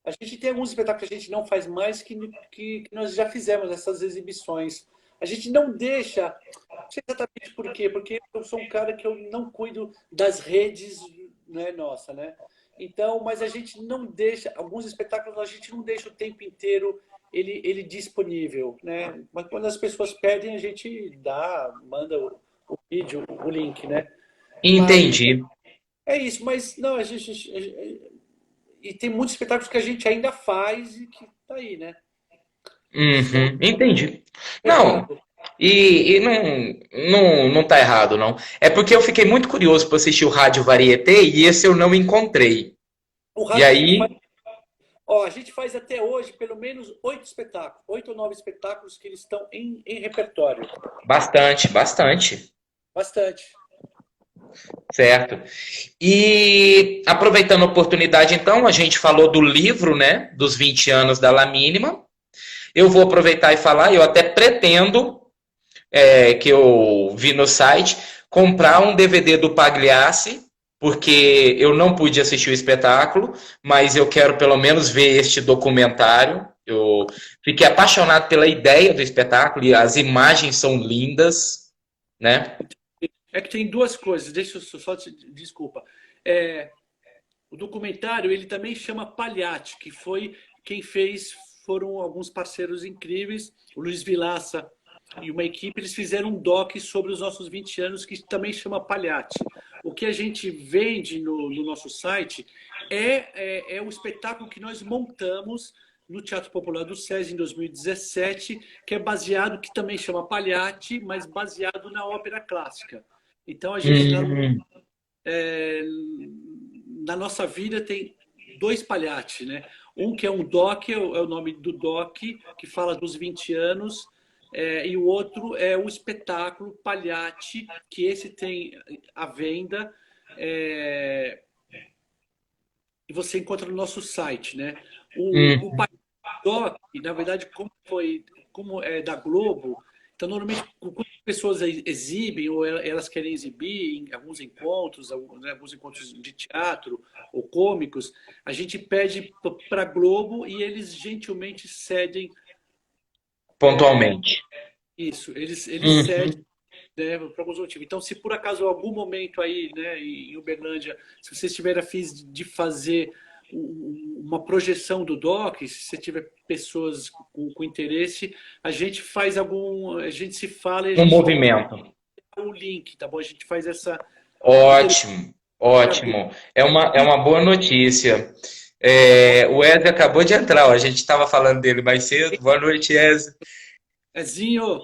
Speaker 2: A gente tem alguns espetáculos que a gente não faz mais que nós já fizemos essas exibições. A gente não deixa, não sei exatamente por quê, porque eu sou um cara que eu não cuido das redes, né, nossa, né? Então, mas a gente não deixa, alguns espetáculos a gente não deixa o tempo inteiro ele disponível, né? Mas quando as pessoas pedem, a gente dá, manda o vídeo, o link, né? Mas
Speaker 1: Entendi.
Speaker 2: é isso, mas não, a gente. E tem muitos espetáculos que a gente ainda faz e que tá aí, né? Estão
Speaker 1: Uhum, entendi. Não,
Speaker 2: esperando.
Speaker 1: e não tá errado, não. É porque eu fiquei muito curioso para assistir o Rádio Varieté e esse eu não encontrei.
Speaker 2: O
Speaker 1: E
Speaker 2: rádio a gente faz.
Speaker 1: aí,
Speaker 2: Ó, a gente faz até hoje pelo menos 8 espetáculos, 8 ou 9 espetáculos que eles estão em repertório.
Speaker 1: bastante, bastante,
Speaker 2: Bastante.
Speaker 1: certo? E aproveitando a oportunidade, então, a gente falou do livro, né, dos 20 anos da La Mínima. Eu vou aproveitar e falar, eu até pretendo, que eu vi no site, comprar um DVD do Pagliassi, porque eu não pude assistir o espetáculo, mas eu quero pelo menos ver este documentário. Eu fiquei apaixonado pela ideia do espetáculo e as imagens são lindas, né?
Speaker 2: É que tem duas coisas, deixa eu só te, desculpa. É, o documentário ele também chama Palhate, que foi quem fez, foram alguns parceiros incríveis, o Luiz Vilaça e uma equipe, eles fizeram um doc sobre os nossos 20 anos que também chama Palhate. O que a gente vende no nosso site é o espetáculo que nós montamos no Teatro Popular do SESI em 2017, que é baseado, que também chama Palhate, mas baseado na ópera clássica. Então a gente está
Speaker 1: Hum,
Speaker 2: na nossa vida tem dois palhates, né? Um que é um doc, é o nome do doc, que fala dos 20 anos, e o outro é o espetáculo Palhate, que esse tem à venda, é, e você encontra no nosso site, né? O
Speaker 1: hum.
Speaker 2: Palhate Doc, na verdade, como é da Globo, então normalmente quando as pessoas exibem ou elas querem exibir em alguns encontros, né, alguns encontros de teatro ou cômicos, a gente pede para a Globo e eles gentilmente cedem
Speaker 1: Pontualmente.
Speaker 2: isso, eles cedem,
Speaker 1: Uhum.
Speaker 2: né, por alguns motivos. Então, se por acaso algum momento aí, né, em Uberlândia, se você estiver a fim de fazer uma projeção do doc, se você tiver pessoas com interesse, a gente faz a gente se fala e a
Speaker 1: Um
Speaker 2: gente tenta
Speaker 1: movimento.
Speaker 2: o link, tá bom? A gente faz essa interesse
Speaker 1: Ótimo,
Speaker 2: para Globo.
Speaker 1: ótimo. É
Speaker 2: E
Speaker 1: uma boa notícia.
Speaker 2: tá bom?
Speaker 1: O Wesley acabou de entrar, ó, a gente estava falando dele mais cedo. Boa noite, Wesley.
Speaker 2: Ezinho,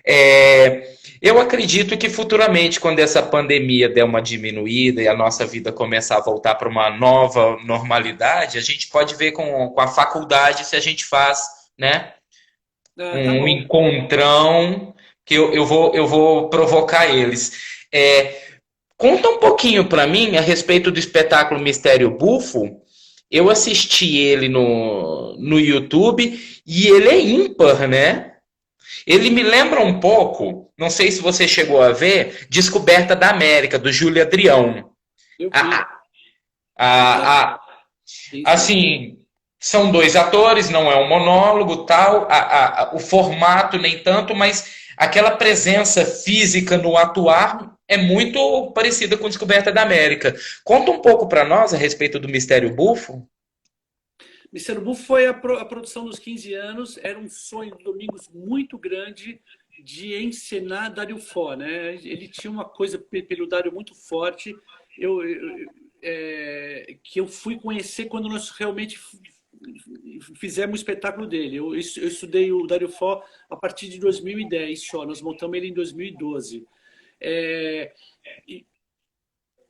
Speaker 1: É, eu acredito que futuramente, quando essa pandemia der uma diminuída e a nossa vida começar a voltar para uma nova normalidade, a gente pode ver com a faculdade se a gente faz, né,
Speaker 2: tá
Speaker 1: um
Speaker 2: bom.
Speaker 1: encontrão que eu vou provocar eles. É, conta um pouquinho para mim a respeito do espetáculo Mistério Bufo. Eu assisti ele no YouTube e ele é ímpar, né? Ele me lembra um pouco, não sei se você chegou a ver, Descoberta da América, do Júlio Adrião.
Speaker 2: Eu
Speaker 1: A,
Speaker 2: vi. Exato.
Speaker 1: a, a,
Speaker 2: Sim, sim.
Speaker 1: assim, são dois atores, não é um monólogo, tal, o formato nem tanto, mas aquela presença física no atuar é muito parecida com Descoberta da América. Conta um pouco para nós a respeito do Mistério Bufo.
Speaker 2: Mr. Bull foi a produção dos 15 anos, era um sonho do Domingos muito grande de encenar Dário Fo, né? Ele tinha uma coisa pelo Dário muito forte, que eu fui conhecer quando nós realmente fizemos o espetáculo dele. Eu estudei o Dário Fo a partir de 2010 só, nós montamos ele em 2012. É, e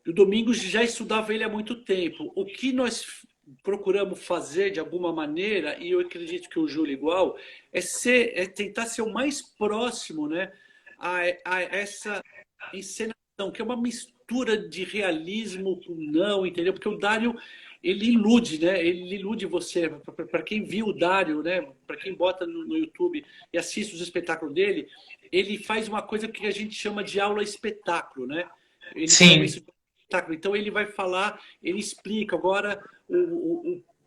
Speaker 2: o Domingos já estudava ele há muito tempo. O que nós procuramos fazer de alguma maneira, e eu acredito que o Júlio igual, é tentar ser o mais próximo, né, a essa encenação, que é uma mistura de realismo com não, entendeu? Porque o Dário, ele ilude, né? Ele ilude você. Para quem viu o Dário, né? Para quem bota no YouTube e assiste os espetáculos dele, ele faz uma coisa que a gente chama de aula espetáculo, né? Ele chama
Speaker 1: Sim.
Speaker 2: isso de espetáculo. Então ele vai falar, ele explica. Agora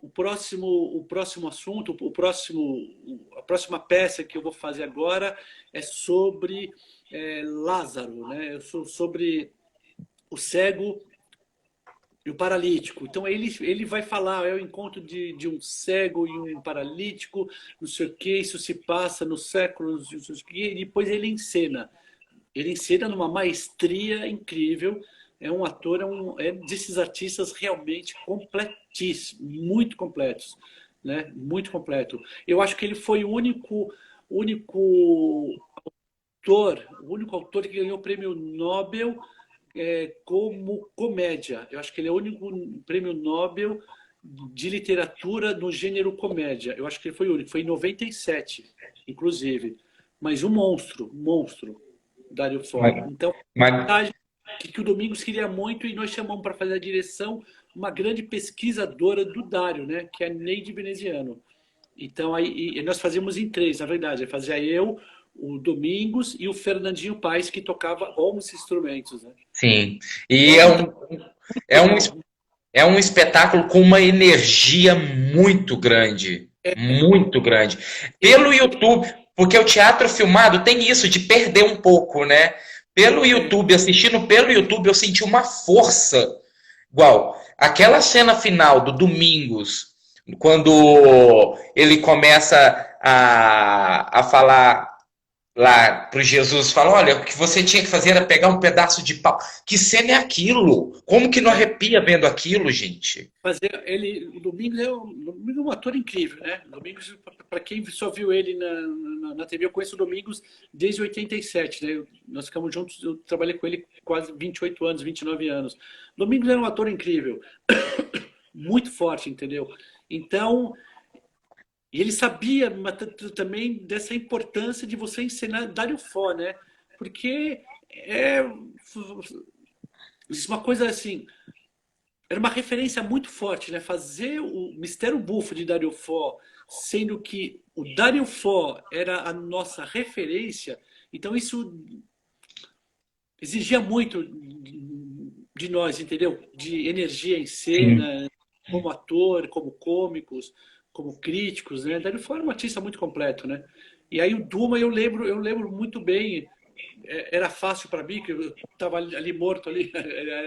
Speaker 2: o próximo assunto, a próxima peça que eu vou fazer agora é sobre Lázaro, né? Sobre o cego e o paralítico. Então ele vai falar, é o encontro de um cego e um paralítico, não sei o que, isso se passa nos séculos, não sei o quê, e depois ele encena. Ele encena numa maestria incrível. É um ator, é desses artistas realmente completíssimos, muito completos, né? Muito completo. Eu acho que ele foi o único autor que ganhou o prêmio Nobel como comédia. Eu acho que ele é o único prêmio Nobel de literatura no gênero comédia. Eu acho que ele foi o único. Foi em 97, inclusive. Mas um monstro, Dario Fo.
Speaker 1: Mas,
Speaker 2: Então,
Speaker 1: mas,
Speaker 2: que o Domingos queria muito e nós chamamos para fazer a direção uma grande pesquisadora do Dário, né? Que é a Neide Veneziano. Então, aí, e nós fazíamos em três, na verdade. Fazia eu, o Domingos e o Fernandinho Paes, que tocava 11 instrumentos. Né?
Speaker 1: sim.
Speaker 2: Então
Speaker 1: E
Speaker 2: é muito
Speaker 1: é um,
Speaker 2: legal.
Speaker 1: é um espetáculo com uma energia muito grande. Muito grande.
Speaker 2: Ele,
Speaker 1: Pelo YouTube, porque o teatro filmado tem isso de perder um pouco, né? Pelo
Speaker 2: tem,
Speaker 1: YouTube, assistindo pelo YouTube, eu senti uma força. Igual, aquela cena final do Domingos, quando ele começa a falar lá pro Jesus, fala, olha, o que você tinha que fazer era pegar um pedaço de pau. Que cena é aquilo? Como que não
Speaker 2: é,
Speaker 1: arrepia vendo aquilo, gente?
Speaker 2: fazer ele, o Domingos é um ator incrível, né? O Domingos, para quem só viu ele na TV, eu conheço o Domingos desde 87, né? Nós ficamos juntos, eu trabalhei com ele quase 28 anos, 29 anos. O Domingos era um ator incrível, muito forte, entendeu? Então, e ele sabia também dessa importância de você ensinar Dário Fó, né? Porque é uma coisa assim, era uma referência muito forte, né? Fazer o Mistério Bufo de Dario Fo, sendo que o Dario Fo era a nossa referência, então isso exigia muito de nós, entendeu? De energia em
Speaker 1: Sim.
Speaker 2: cena, como ator, como cômicos, como críticos, né? Dario Fo era um artista muito completo, né? E aí o Duma eu lembro muito bem. Era fácil para mim, que eu estava ali morto ali,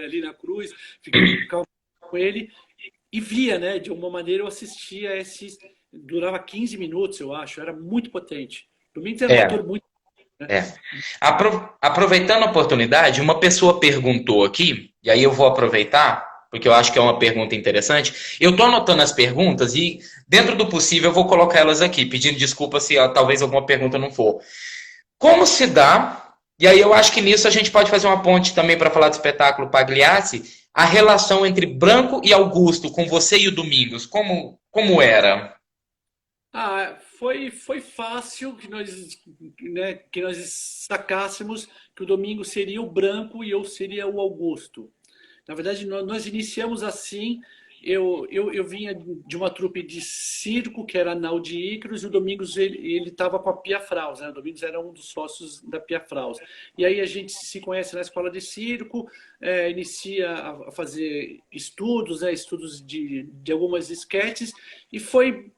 Speaker 2: ali na cruz, ficava com ele e via, né? De alguma maneira eu assistia esses. Durava 15 minutos, eu acho, era muito potente. Domingos era um
Speaker 1: É,
Speaker 2: ator muito. Né?
Speaker 1: é. Aproveitando a oportunidade, uma pessoa perguntou aqui, e aí eu vou aproveitar, porque eu acho que é uma pergunta interessante. Eu estou anotando as perguntas e, dentro do possível, eu vou colocar elas aqui, pedindo desculpa se talvez alguma pergunta não for. Como se dá, e aí eu acho que nisso a gente pode fazer uma ponte também para falar do espetáculo Pagliacci, a relação entre Branco e Augusto, com você e o Domingos, como era?
Speaker 2: Foi fácil que nós, né, que nós sacássemos que o Domingo seria o Branco e eu seria o Augusto. Na verdade, nós iniciamos assim. Eu vinha de uma trupe de circo, que era a Nau de Ícaros, e o Domingos ele estava com a Pia Fraus, né? O Domingos era um dos sócios da Pia Fraus. E aí a gente se conhece na escola de circo, inicia a fazer estudos, né? Estudos de algumas esquetes, e foi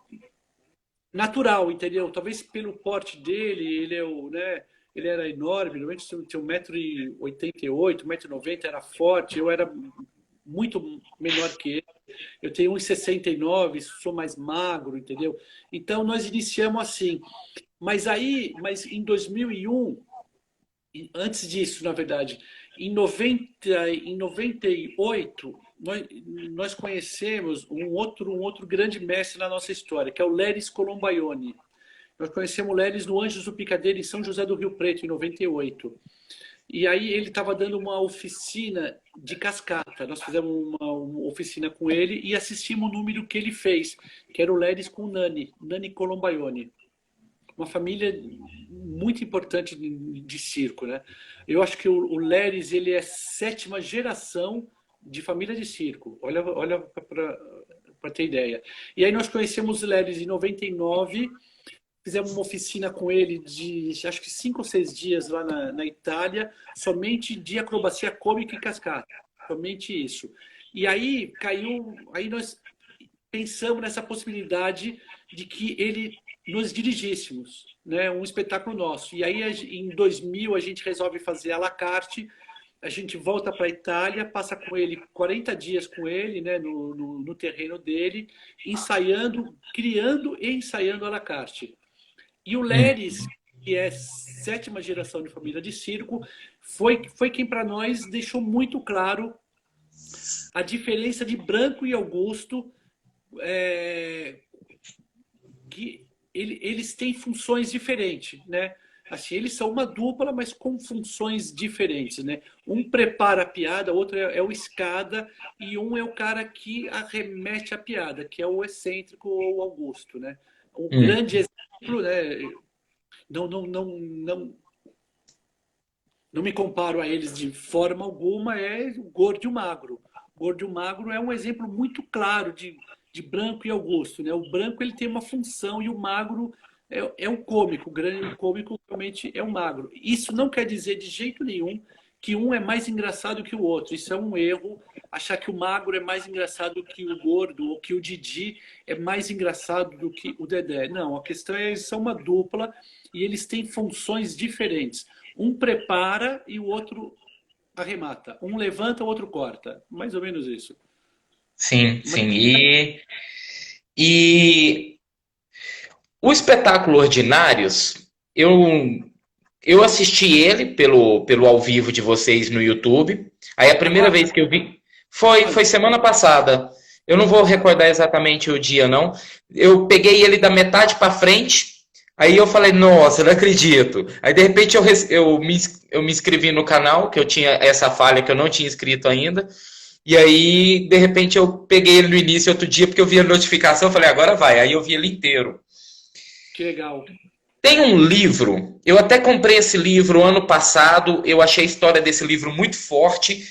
Speaker 2: natural, entendeu? Talvez pelo porte dele, né? Ele era enorme, normalmente tinha 1,88 m, 1,90 m, era forte, eu era muito menor que ele. Eu tenho 1,69, sou mais magro, entendeu? Então nós iniciamos assim. Mas em 2001, antes disso, na verdade, em 98, nós conhecemos um outro grande mestre na nossa história, que é o Leris Colombaione. Nós conhecemos o Leris no Anjos do Picadeiro, em São José do Rio Preto, em 98. E aí ele estava dando uma oficina de cascata. Nós fizemos uma oficina com ele e assistimos o número que ele fez, que era o Leris com Nani Colombaione. Uma família muito importante de circo, né? Eu acho que o Leris, ele é sétima geração de família de circo. Olha para ter ideia. E aí nós conhecemos o Leris em 99, fizemos uma oficina com ele de acho que 5 ou 6 dias lá na Itália, somente de acrobacia cômica e cascata. Somente isso. E aí caiu. Aí nós pensamos nessa possibilidade de que ele nos dirigíssemos, né, um espetáculo nosso. E aí, em 2000, a gente resolve fazer à la carte, a gente volta para a Itália, passa com ele 40 dias com ele, né, no terreno dele, ensaiando, criando e ensaiando à la carte. E o
Speaker 1: Hum.
Speaker 2: Leris, que é sétima geração de família de circo, foi quem para nós deixou muito claro a diferença de Branco e Augusto, é, que eles têm funções diferentes, né? Assim, eles são uma dupla, mas com funções diferentes, né? Um prepara a piada, outro é o escada, e um é o cara que arremete a piada, que é o excêntrico ou o Augusto, né? Um
Speaker 1: Hum.
Speaker 2: grande exemplo, né? Não, não me comparo a eles de forma alguma, é o Gordo e o Magro. O Gordo e o Magro é um exemplo muito claro de Branco e Augusto, né? O Branco ele tem uma função e o Magro é o cômico. O grande cômico realmente é o Magro. Isso não quer dizer de jeito nenhum que um é mais engraçado que o outro. Isso é um erro. Achar que o Magro é mais engraçado que o Gordo ou que o Didi é mais engraçado do que o Dedé. Não, a questão é que eles são uma dupla e eles têm funções diferentes. Um prepara e o outro arremata. Um levanta, o outro corta. Mais ou menos isso.
Speaker 1: Sim,
Speaker 2: Mas
Speaker 1: sim. E o espetáculo Ordinários, eu, eu assisti ele pelo ao vivo de vocês no YouTube. Aí a primeira
Speaker 2: agora,
Speaker 1: vez que eu vi foi
Speaker 2: quando?
Speaker 1: semana passada. Eu não
Speaker 2: Semana
Speaker 1: vou
Speaker 2: passada.
Speaker 1: recordar exatamente o dia, não. Eu peguei ele da metade para frente. Aí eu falei, nossa, não acredito. Aí de repente eu me inscrevi no canal, que eu tinha essa falha que eu não tinha inscrito ainda. E aí, de repente, eu peguei ele no início outro dia, porque eu vi a notificação, eu falei, agora vai. Aí eu vi ele inteiro.
Speaker 2: Que legal.
Speaker 1: Tem um livro, eu até comprei esse livro ano passado, eu achei a história desse livro muito forte,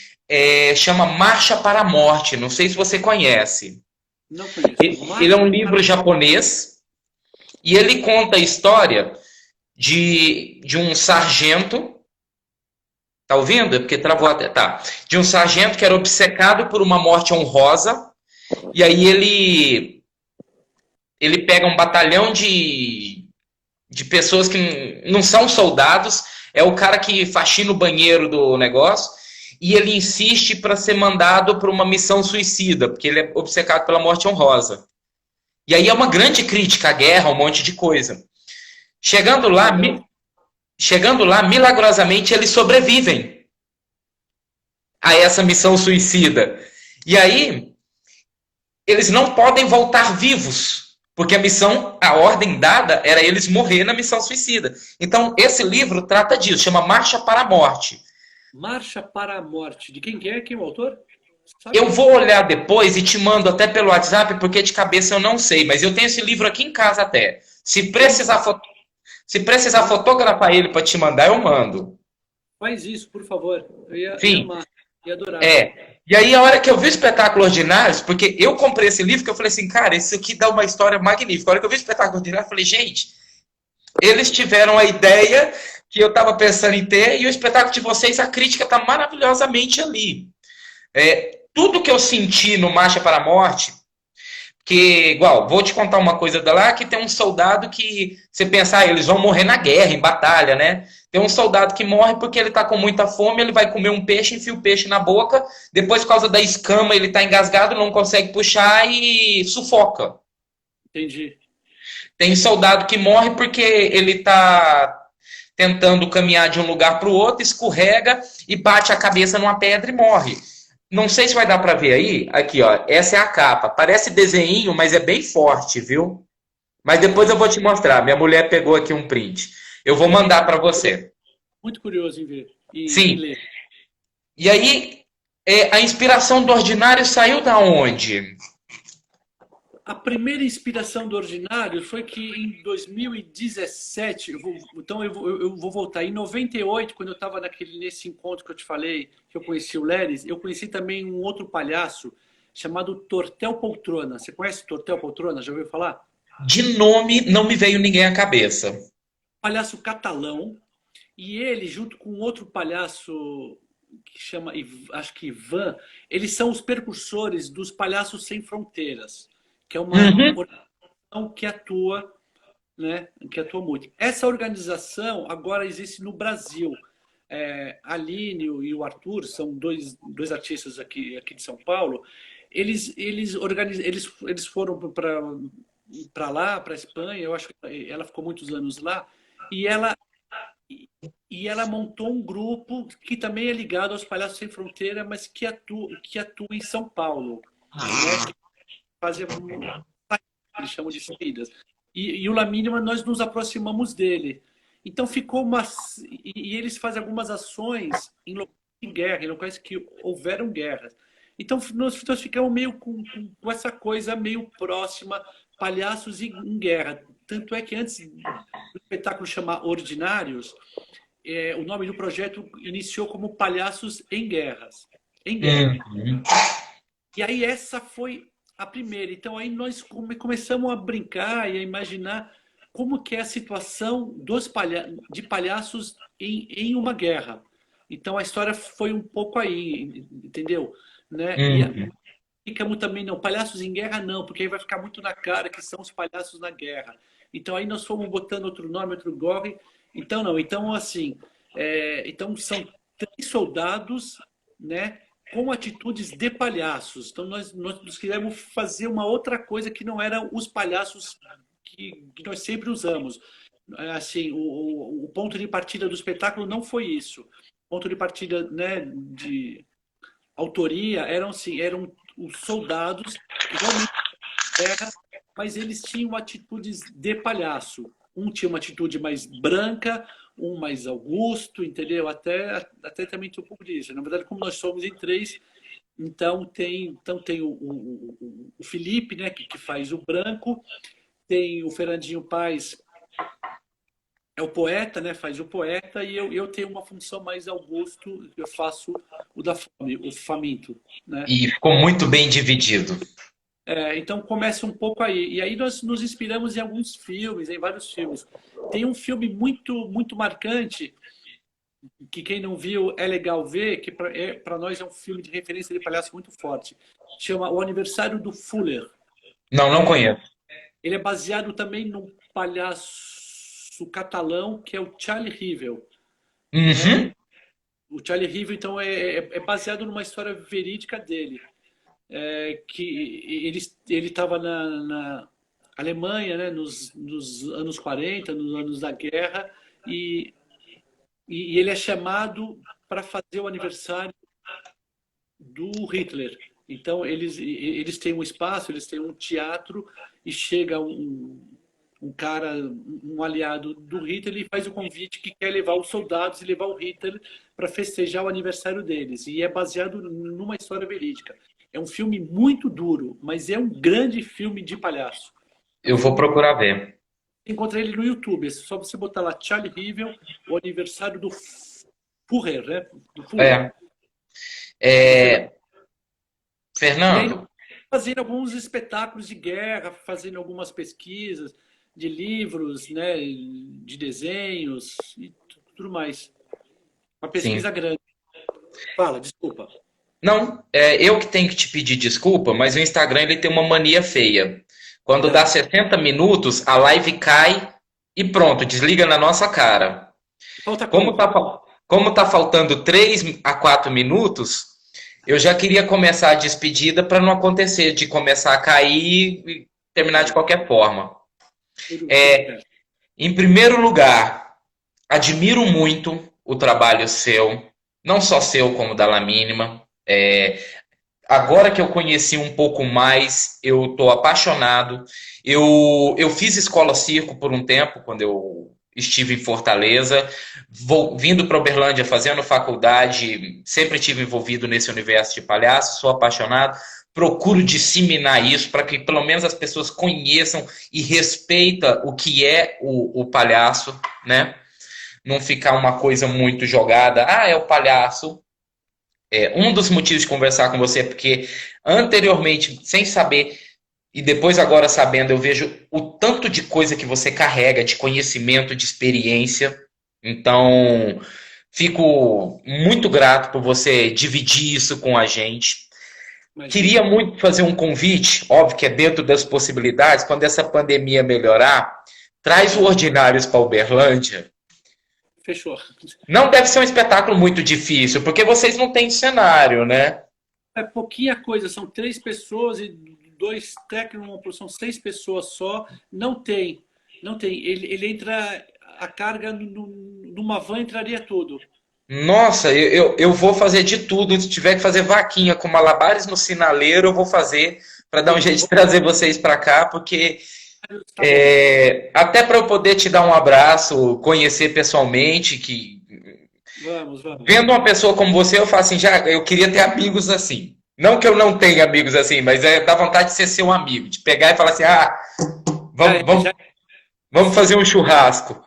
Speaker 1: chama Marcha para a Morte, não sei se você conhece.
Speaker 2: Não conheço.
Speaker 1: Ele é
Speaker 2: Marcha
Speaker 1: um
Speaker 2: para...
Speaker 1: livro japonês e ele conta a história de um sargento, tá ouvindo? É porque travou até, tá. De um sargento que era obcecado por uma morte honrosa, e aí ele pega um batalhão de pessoas que não são soldados, é o cara que faxina o banheiro do negócio, e ele insiste para ser mandado para uma missão suicida, porque ele é obcecado pela morte honrosa. E aí é uma grande crítica à guerra, um monte de coisa. Chegando lá,
Speaker 2: Legal.
Speaker 1: chegando lá, milagrosamente eles sobrevivem a essa missão suicida. E aí eles não podem voltar vivos, porque a missão, a ordem dada era eles morrer na missão suicida. Então, esse livro trata disso, chama Marcha para a Morte.
Speaker 2: Marcha para a Morte. De quem que é? Quem é o autor?
Speaker 1: Eu
Speaker 2: Sabe?
Speaker 1: vou olhar depois e te mando até pelo WhatsApp, porque de cabeça eu não sei, mas eu tenho esse livro aqui em casa até. Se precisar fotografar ele para te mandar, eu mando.
Speaker 2: Faz isso, por favor. Ia
Speaker 1: Enfim,
Speaker 2: amar. Ia adorar.
Speaker 1: E aí, a hora que eu vi o espetáculo Ordinários, porque eu comprei esse livro, que eu falei assim, cara, isso aqui dá uma história magnífica. A hora que eu vi o espetáculo Ordinários, eu falei, gente, eles tiveram a ideia que eu estava pensando em ter, e o espetáculo de vocês, a crítica está maravilhosamente ali. Tudo que eu senti no Marcha para a Morte, que, igual, vou te contar uma coisa da lá, que tem um soldado que, você pensa, eles vão morrer na guerra, em batalha, né? Tem um soldado que morre porque ele tá com muita fome, ele vai comer um peixe, enfia o peixe na boca, depois, por causa da escama, ele tá engasgado, não consegue puxar e sufoca.
Speaker 2: Entendi.
Speaker 1: Tem soldado que morre porque ele tá tentando caminhar de um lugar para o outro, escorrega e bate a cabeça numa pedra e morre. Não sei se vai dar para ver aí. Aqui, ó. Essa é a capa. Parece desenho, mas é bem forte, viu? Mas depois eu vou te mostrar. Minha mulher pegou aqui um print. Eu vou mandar para você.
Speaker 2: Muito curioso em ver e
Speaker 1: Sim.
Speaker 2: ler.
Speaker 1: E aí, a inspiração do Ordinário saiu da onde?
Speaker 2: A primeira inspiração do Ordinário foi que em 2017, eu vou voltar, em 98, quando eu estava nesse encontro que eu te falei, que eu conheci o Leris, eu conheci também um outro palhaço chamado Tortel Poltrona. Você conhece Tortel Poltrona? Já ouviu falar?
Speaker 1: De nome não me veio ninguém à cabeça.
Speaker 2: Palhaço catalão, e ele, junto com outro palhaço que acho que Ivan, eles são os percursores dos Palhaços Sem Fronteiras, que é uma
Speaker 1: Uhum.
Speaker 2: organização que atua, né, que atua muito. Essa organização agora existe no Brasil. A Aline e o Arthur são dois artistas aqui de São Paulo. Eles foram para lá, para a Espanha. Eu acho que ela ficou muitos anos lá e ela montou um grupo que também é ligado aos Palhaços Sem Fronteira, mas que atua em São Paulo, né? Que fazia eles chamam de saídas. E o La Mínima, nós nos aproximamos dele. Então ficou uma. E eles fazem algumas ações em locais de guerra, em locais que houveram guerras. Então nós ficamos meio com essa coisa meio próxima, palhaços em guerra. Tanto é que antes do espetáculo chamar Ordinários, o nome do projeto iniciou como Palhaços em Guerras. Em guerra.
Speaker 1: Uhum.
Speaker 2: E aí essa foi a primeira. Então aí nós começamos a brincar e a imaginar como que é a situação de palhaços em uma guerra. Então a história foi um pouco aí, entendeu? Né? E
Speaker 1: Uhum.
Speaker 2: ficamos também, não, palhaços em guerra não, porque aí vai ficar muito na cara que são os palhaços na guerra. Então aí nós fomos botando outro nome, outro gorre. Então não, então assim, então são três soldados, né, com atitudes de palhaços. Então nós quisemos fazer uma outra coisa que não eram os palhaços que nós sempre usamos. Assim, o ponto de partida do espetáculo não foi isso. O ponto de partida, né, de autoria eram os soldados que realmente guerra, mas eles tinham atitudes de palhaço. Um tinha uma atitude mais branca, um mais Augusto, entendeu? Até também tem um pouco disso. Na verdade, como nós somos em três, então tem o Felipe, né, que faz o branco, tem o Fernandinho Paz, é o poeta, né, faz o poeta, e eu tenho uma função mais Augusto, eu faço o da fome, o faminto, né?
Speaker 1: E ficou muito bem dividido.
Speaker 2: Então começa um pouco aí. E aí nós nos inspiramos em alguns filmes, em vários filmes. Tem um filme muito, muito marcante, que quem não viu é legal ver, que para nós é um filme de referência de palhaço muito forte. Chama O Aniversário do Fuller.
Speaker 1: Não, não conheço.
Speaker 2: Ele é baseado também num palhaço catalão, que é o Charlie Rivel, né?
Speaker 1: Uhum.
Speaker 2: O Charlie Rivel, então, é baseado numa história verídica dele. Que ele estava na Alemanha, né, nos anos 40, nos anos da guerra, e, e ele é chamado para fazer o aniversário do Hitler. Então, eles têm um espaço, eles têm um teatro, e chega um cara, um aliado do Hitler, e faz o convite que quer levar os soldados e levar o Hitler para festejar o aniversário deles. E é baseado numa história verídica. É um filme muito duro, mas é um grande filme de palhaço. É um
Speaker 1: Eu vou
Speaker 2: filme.
Speaker 1: procurar ver.
Speaker 2: Você encontra ele no YouTube. É só você botar lá Charlie Rivel, o aniversário do Führer, né? Do Führer.
Speaker 1: É,
Speaker 2: E você vai.
Speaker 1: é,
Speaker 2: E aí,
Speaker 1: Fernando,
Speaker 2: fazendo alguns espetáculos de guerra, fazendo algumas pesquisas de livros, né? De desenhos e tudo mais. Uma
Speaker 1: sim.
Speaker 2: pesquisa grande. Fala, desculpa.
Speaker 1: Não, eu que tenho que te pedir desculpa, mas o Instagram ele tem uma mania feia. Quando dá
Speaker 2: É.
Speaker 1: 60 minutos, a live cai e pronto, desliga na nossa cara.
Speaker 2: Falta
Speaker 1: Como
Speaker 2: quanto?
Speaker 1: tá, como tá faltando 3 a 4 minutos, eu já queria começar a despedida para não acontecer de começar a cair e terminar de
Speaker 2: Não,
Speaker 1: qualquer forma.
Speaker 2: tudo certo.
Speaker 1: Em primeiro lugar, admiro muito o trabalho seu, não só seu como da La Mínima. Agora que eu conheci um pouco mais, eu estou apaixonado. Eu fiz escola circo por um tempo, quando eu estive em Fortaleza, vindo para Uberlândia, fazendo faculdade, sempre estive envolvido nesse universo de palhaço, sou apaixonado. Procuro disseminar isso para que pelo menos as pessoas conheçam e respeitem o que é o palhaço, né? Não ficar uma coisa muito jogada. Ah, é o palhaço. Um dos motivos de conversar com você é porque anteriormente, sem saber, e depois agora sabendo, eu vejo o tanto de coisa que você carrega, de conhecimento, de experiência. Então, fico muito grato por você dividir isso com a gente.
Speaker 2: Imagina.
Speaker 1: Queria muito fazer um convite, óbvio que é dentro das possibilidades, quando essa pandemia melhorar, traz o Ordinários para Uberlândia.
Speaker 2: Fechou.
Speaker 1: Não deve ser um espetáculo muito difícil, porque vocês não têm cenário, né?
Speaker 2: É pouquinha coisa, são três pessoas e dois técnicos, são seis pessoas só. Não tem. Ele entra, a carga numa van entraria tudo.
Speaker 1: Nossa, eu vou fazer de tudo. Se tiver que fazer vaquinha com malabares no sinaleiro, eu vou fazer para dar um jeito de trazer vocês para cá, porque
Speaker 2: Tá bom.
Speaker 1: até para eu poder te dar um abraço, conhecer pessoalmente, que
Speaker 2: Vamos, vamos.
Speaker 1: vendo uma pessoa como você, eu falo assim, já eu queria ter amigos assim. Não que eu não tenha amigos assim, mas dá vontade de ser seu amigo, de pegar e falar assim,
Speaker 2: Já
Speaker 1: vamos,
Speaker 2: é,
Speaker 1: vamos,
Speaker 2: já é.
Speaker 1: vamos fazer um churrasco.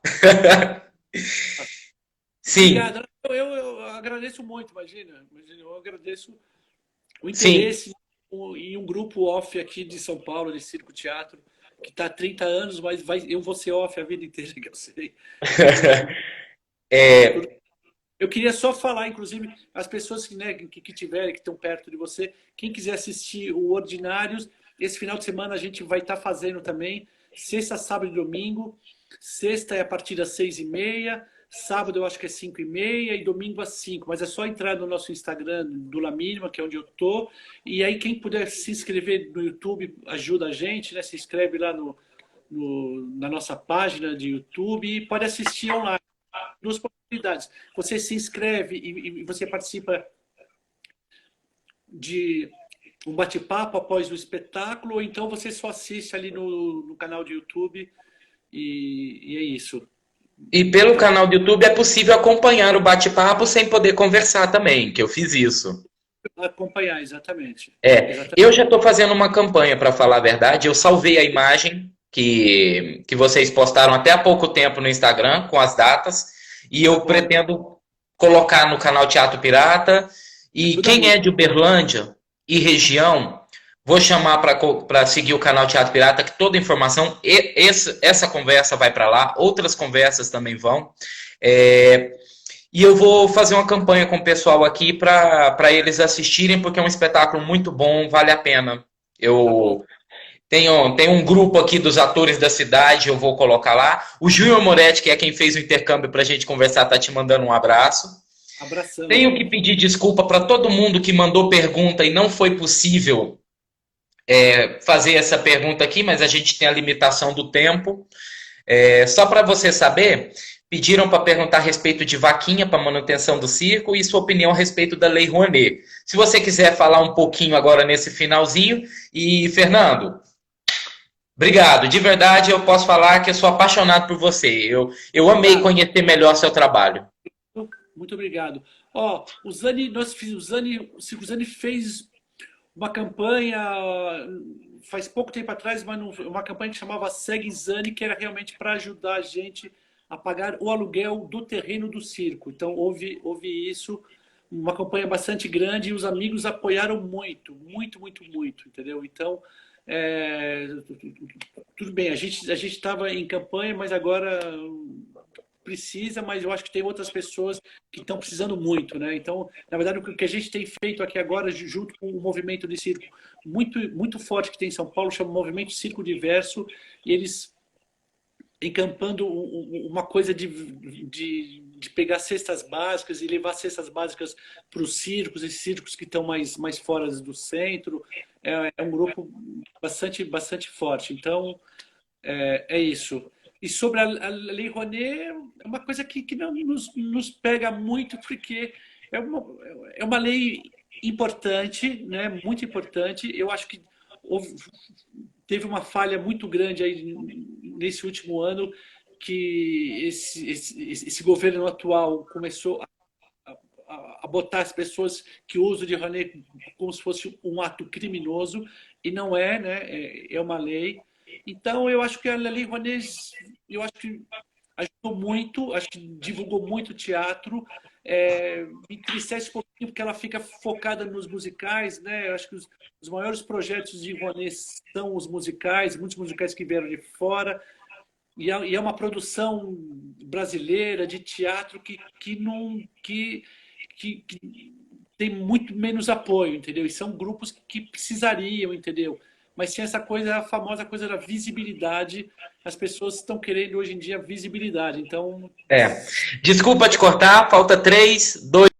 Speaker 1: Sim,
Speaker 2: Obrigado. Eu agradeço muito, imagina, eu agradeço o
Speaker 1: sim.
Speaker 2: interesse em um grupo off aqui de São Paulo, de Circo Teatro, que está há 30 anos, mas eu vou ser off a vida inteira, que eu sei. E eu queria só falar, inclusive, as pessoas que, né, que tiverem, que estão perto de você, quem quiser assistir o Ordinários, esse final de semana a gente vai estar fazendo também, sexta, sábado e domingo. Sexta é a partir das 6h30, sábado eu acho que é 5h30 e domingo às 5. Mas é só entrar no nosso Instagram do La Mínima, que é onde eu tô. E aí quem puder se inscrever no YouTube ajuda a gente, né? Se inscreve lá na nossa página de YouTube e pode assistir online. Duas possibilidades. Você se inscreve e você participa de um bate-papo após o espetáculo, ou então você só assiste ali no canal de YouTube e é isso.
Speaker 1: E pelo
Speaker 2: Então,
Speaker 1: canal do YouTube é possível acompanhar o bate-papo sem poder conversar também, que eu fiz isso.
Speaker 2: acompanhar, exatamente.
Speaker 1: Eu
Speaker 2: Exatamente.
Speaker 1: já estou fazendo uma campanha, para falar a verdade. Eu salvei a imagem que vocês postaram até há pouco tempo no Instagram, com as datas, e
Speaker 2: Tá
Speaker 1: eu
Speaker 2: bom.
Speaker 1: pretendo colocar no canal Teatro Pirata. E
Speaker 2: Ajuda
Speaker 1: quem é
Speaker 2: muito.
Speaker 1: de Uberlândia e região, vou chamar para seguir o canal Teatro Pirata, que toda informação, essa conversa vai para lá, outras conversas também vão. É, e eu vou fazer uma campanha com o pessoal aqui para eles assistirem, porque é um espetáculo muito bom, vale a pena.
Speaker 2: Tá bom.
Speaker 1: Eu tenho um grupo aqui dos atores da cidade, eu vou colocar lá. O Júnior Moretti, que é quem fez o intercâmbio para a gente conversar, tá te mandando um abraço.
Speaker 2: Abração.
Speaker 1: Tenho que pedir desculpa para todo mundo que mandou pergunta e não foi possível fazer essa pergunta aqui, mas a gente tem a limitação do tempo. Só para você saber, pediram para perguntar a respeito de vaquinha para manutenção do circo e sua opinião a respeito da Lei Rouanet. Se você quiser falar um pouquinho agora nesse finalzinho. E, Fernando, obrigado. De verdade, eu posso falar que eu sou apaixonado por você. Eu amei
Speaker 2: Obrigado.
Speaker 1: conhecer melhor seu trabalho.
Speaker 2: Muito obrigado. Ó, o Circo Zani fez uma campanha faz pouco tempo atrás, mas uma campanha que chamava Segue Zani, que era realmente para ajudar a gente a pagar o aluguel do terreno do circo. Então houve isso, uma campanha bastante grande e os amigos apoiaram muito, muito, muito, muito, entendeu? Então, é, tudo bem, a gente estava em campanha, mas agora precisa, mas eu acho que tem outras pessoas que estão precisando muito, né? Então, na verdade, o que a gente tem feito aqui agora, junto com o movimento de circo muito, muito forte que tem em São Paulo, chama Movimento Circo Diverso, e eles encampando uma coisa de pegar cestas básicas e levar cestas básicas para os circos, esses circos que estão mais fora do centro. É um grupo bastante, bastante forte. Então, é isso. E sobre a Lei Rouanet, é uma coisa que não nos pega muito, porque é uma, é uma lei importante, né? Muito importante. Eu acho que teve uma falha muito grande aí nesse último ano, que esse governo atual começou a botar as pessoas que usam de Rouanet como se fosse um ato criminoso, e não é, né? É uma lei. Então, eu acho que a Lei Rouanet, eu acho que ajudou muito, acho que divulgou muito o teatro. Me entristece um pouquinho porque ela fica focada nos musicais, né? Eu acho que os maiores projetos de Rouanet são os musicais, muitos musicais que vieram de fora. E é uma produção brasileira de teatro que não que tem muito menos apoio, entendeu? E são grupos que precisariam, entendeu? Mas tinha essa coisa, a famosa coisa da visibilidade. As pessoas estão querendo hoje em dia visibilidade. Então,
Speaker 1: É. Desculpa te cortar, falta 3, 2.